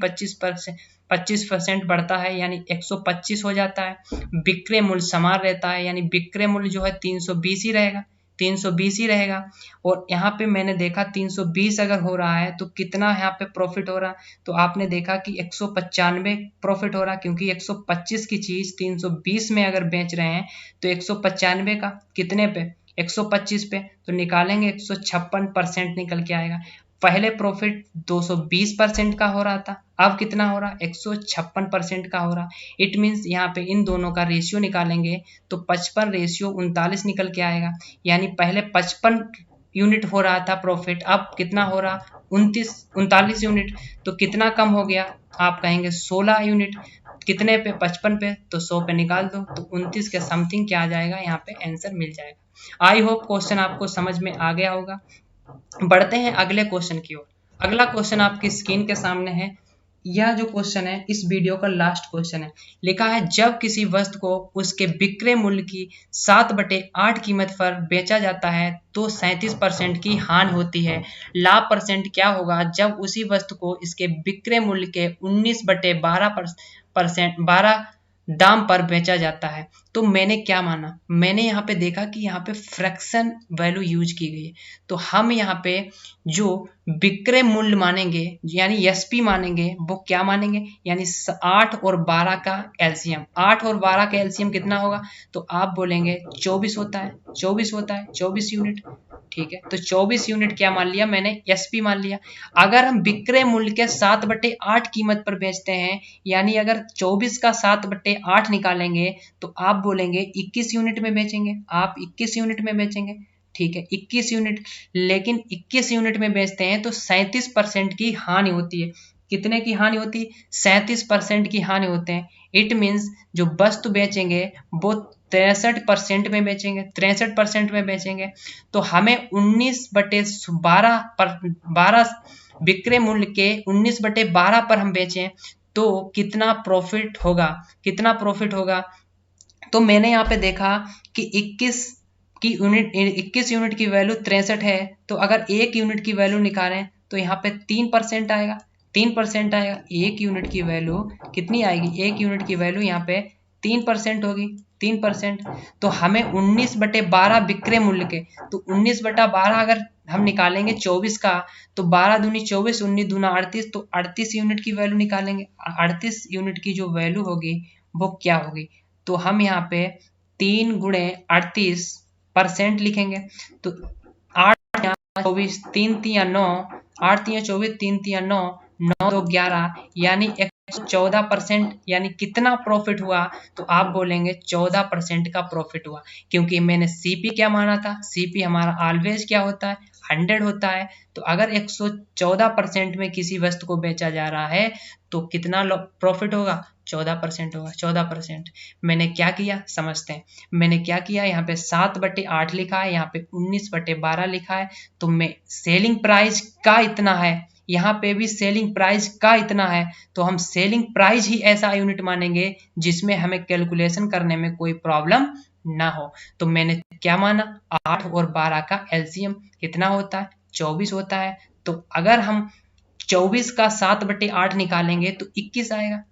25% बढ़ता है यानी 125 हो जाता है। विक्रय मूल्य समान रहता है यानी विक्रय मूल्य जो है 320 ही रहेगा, 320 ही रहेगा। और यहाँ पे मैंने देखा 320 अगर हो रहा है तो कितना यहाँ पे प्रॉफिट हो रहा, तो आपने देखा कि 195 प्रॉफिट हो रहा, क्योंकि 125 की चीज 320 में अगर बेच रहे हैं तो 195 का कितने पे, 125 पे, तो निकालेंगे 156% निकल के आएगा। पहले प्रॉफिट 220% का हो रहा था, अब कितना हो रहा, 156% का हो रहा। इट मीन्स यहाँ पे इन दोनों का रेशियो निकालेंगे तो 55 रेशियो 39 निकल के आएगा, यानी पहले 55 यूनिट हो रहा था प्रॉफिट, अब कितना हो रहा 39 यूनिट, तो कितना कम हो गया, आप कहेंगे 16 यूनिट, कितने पे 55 पे, तो 100 पे निकाल दो, तो 29 के समथिंग क्या आ जाएगा, यहाँ पे आंसर मिल जाएगा। आई होप क्वेश्चन आपको समझ में आ गया होगा। बढ़ते हैं अगले क्वेश्चन की ओर। अगला क्वेश्चन आपकी स्क्रीन के सामने है। यह जो क्वेश्चन है इस वीडियो का लास्ट क्वेश्चन है। लिखा है जब किसी वस्तु को उसके विक्रय मूल्य की 7/8 कीमत पर बेचा जाता है तो 37% की हानि होती है। लाभ परसेंट क्या होगा जब उसी वस्तु को इसके विक्रय मूल्य के 19/12 दाम पर बेचा जाता है। तो मैंने क्या माना, मैंने यहाँ पे देखा कि यहाँ पे फ्रैक्शन वैल्यू यूज की गई है, तो हम यहाँ पे जो विक्रय मूल्य मानेंगे यानी एसपी मानेंगे, वो क्या मानेंगे, यानी 8 और 12 का एलसीएम। 8 और 12 का एलसीएम कितना होगा, तो आप बोलेंगे 24 होता है, 24 होता है, 24 यूनिट। ठीक है, तो 24 यूनिट क्या मान लिया मैंने, एसपी मान लिया। अगर हम विक्रय मूल्य के 7/8 कीमत पर बेचते हैं, यानी अगर 24 का 7/8 निकालेंगे तो आप बोलेंगे 21 यूनिट में बेचेंगे, आप 21 यूनिट में बेचेंगे, ठीक है 21 यूनिट। लेकिन 21 यूनिट में बेचते हैं तो 37% की हानि होती है। कितने की हानि होती है? 37% की हानि होते हैं। इट मीन्स जो वस्तु बेचेंगे वो 63% में बेचेंगे, 63% में बेचेंगे। तो हमें 19/12 विक्रय मूल्य के 19/12 पर हम बेचें तो कितना प्रॉफिट होगा, कितना प्रॉफिट होगा? तो मैंने यहाँ पे देखा कि 21 यूनिट की वैल्यू 63 है, तो अगर 1 यूनिट की वैल्यू निकालें तो यहाँ पे 3% आएगा, 3% आएगा। 1 यूनिट की वैल्यू कितनी आएगी? 1 यूनिट की वैल्यू यहाँ पे 3% होगी, 3%। तो हमें 19/12 विक्रय मूल्य के, तो 19/12 अगर हम निकालेंगे 24 का, तो 12 दूनी 24, 19 दूना 38, तो 38 यूनिट की वैल्यू निकालेंगे। 38 यूनिट की जो वैल्यू होगी वो क्या होगी? तो हम यहाँ पे 3 गुणे 38% लिखेंगे। तो 8 24, 3 3 9, 8 3 24, 3 3 9, 9 2 11, यानी 114%। यानी कितना प्रॉफिट हुआ? तो आप बोलेंगे 14% का प्रॉफिट हुआ, क्योंकि मैंने सीपी क्या माना था? सीपी हमारा ऑलवेज क्या होता है? 100 होता है। तो अगर 114% में किसी वस्तु को बेचा जा रहा है तो कितना प्रॉफिट होगा? 14% होगा, 14%। मैंने क्या किया समझते हैं। मैंने क्या किया, यहाँ पे 7/8 लिखा है, यहाँ पे 19/12 लिखा है। तो मैं सेलिंग प्राइस का इतना है, यहाँ पे भी सेलिंग प्राइस का इतना है, तो हम सेलिंग प्राइस ही ऐसा यूनिट मानेंगे जिसमें हमें कैलकुलेशन करने में कोई प्रॉब्लम ना हो। तो मैंने क्या माना, 8 और 12 का एलसीएम कितना होता है? 24 होता है। तो अगर हम 24 का 7/8 निकालेंगे तो 21 आएगा।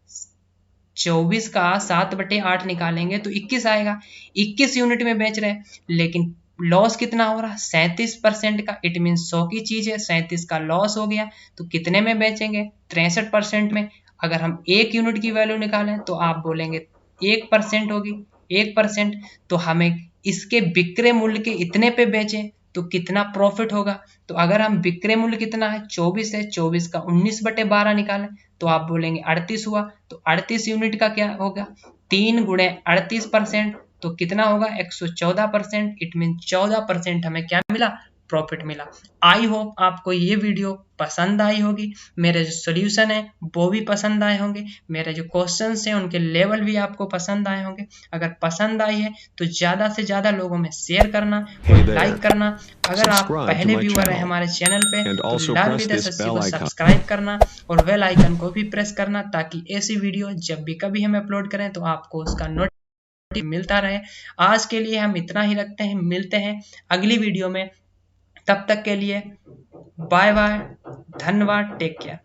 24 का 7/8 निकालेंगे तो 21 आएगा। 21 यूनिट में बेच रहे हैं, लेकिन लॉस कितना हो रहा है? 37% का। इट मीन 100 की चीज है, 37 का लॉस हो गया। तो कितने में बेचेंगे? 63% में। अगर हम 1 यूनिट की वैल्यू निकालें तो आप बोलेंगे 1% होगी, 1%। तो हमें इसके विक्रय मूल्य के इतने पे बेचें तो कितना प्रॉफिट होगा? तो अगर हम विक्रय मूल्य कितना है? 24 है, 24 का 19/12 निकालें तो आप बोलेंगे 38 हुआ। तो 38 यूनिट का क्या होगा? 3 गुणे 38%, तो कितना होगा? 114%। इट मीन 14% हमें क्या मिला? प्रॉफिट मिला। आई होप आपको ये वीडियो पसंद आई होगी, मेरे जो सोल्यूशन है वो भी पसंद आए होंगे, मेरे जो क्वेश्चंस हैं उनके लेवल भी आपको पसंद आए होंगे। अगर पसंद आई है तो ज़्यादा से ज़्यादा लोगों में शेयर करना और लाइक करना। अगर आप पहले व्यूअर हैं हमारे चैनल पे तो लाल विद को सब्सक्राइब करना और बेल आइकन को भी प्रेस करना, ताकि ऐसी वीडियो जब भी कभी हम अपलोड करें तो आपको उसका नोटिफिकेशन मिलता रहे। आज के लिए हम इतना ही रखते हैं, मिलते हैं अगली वीडियो में। तब तक के लिए बाय बाय, धन्यवाद, टेक केयर।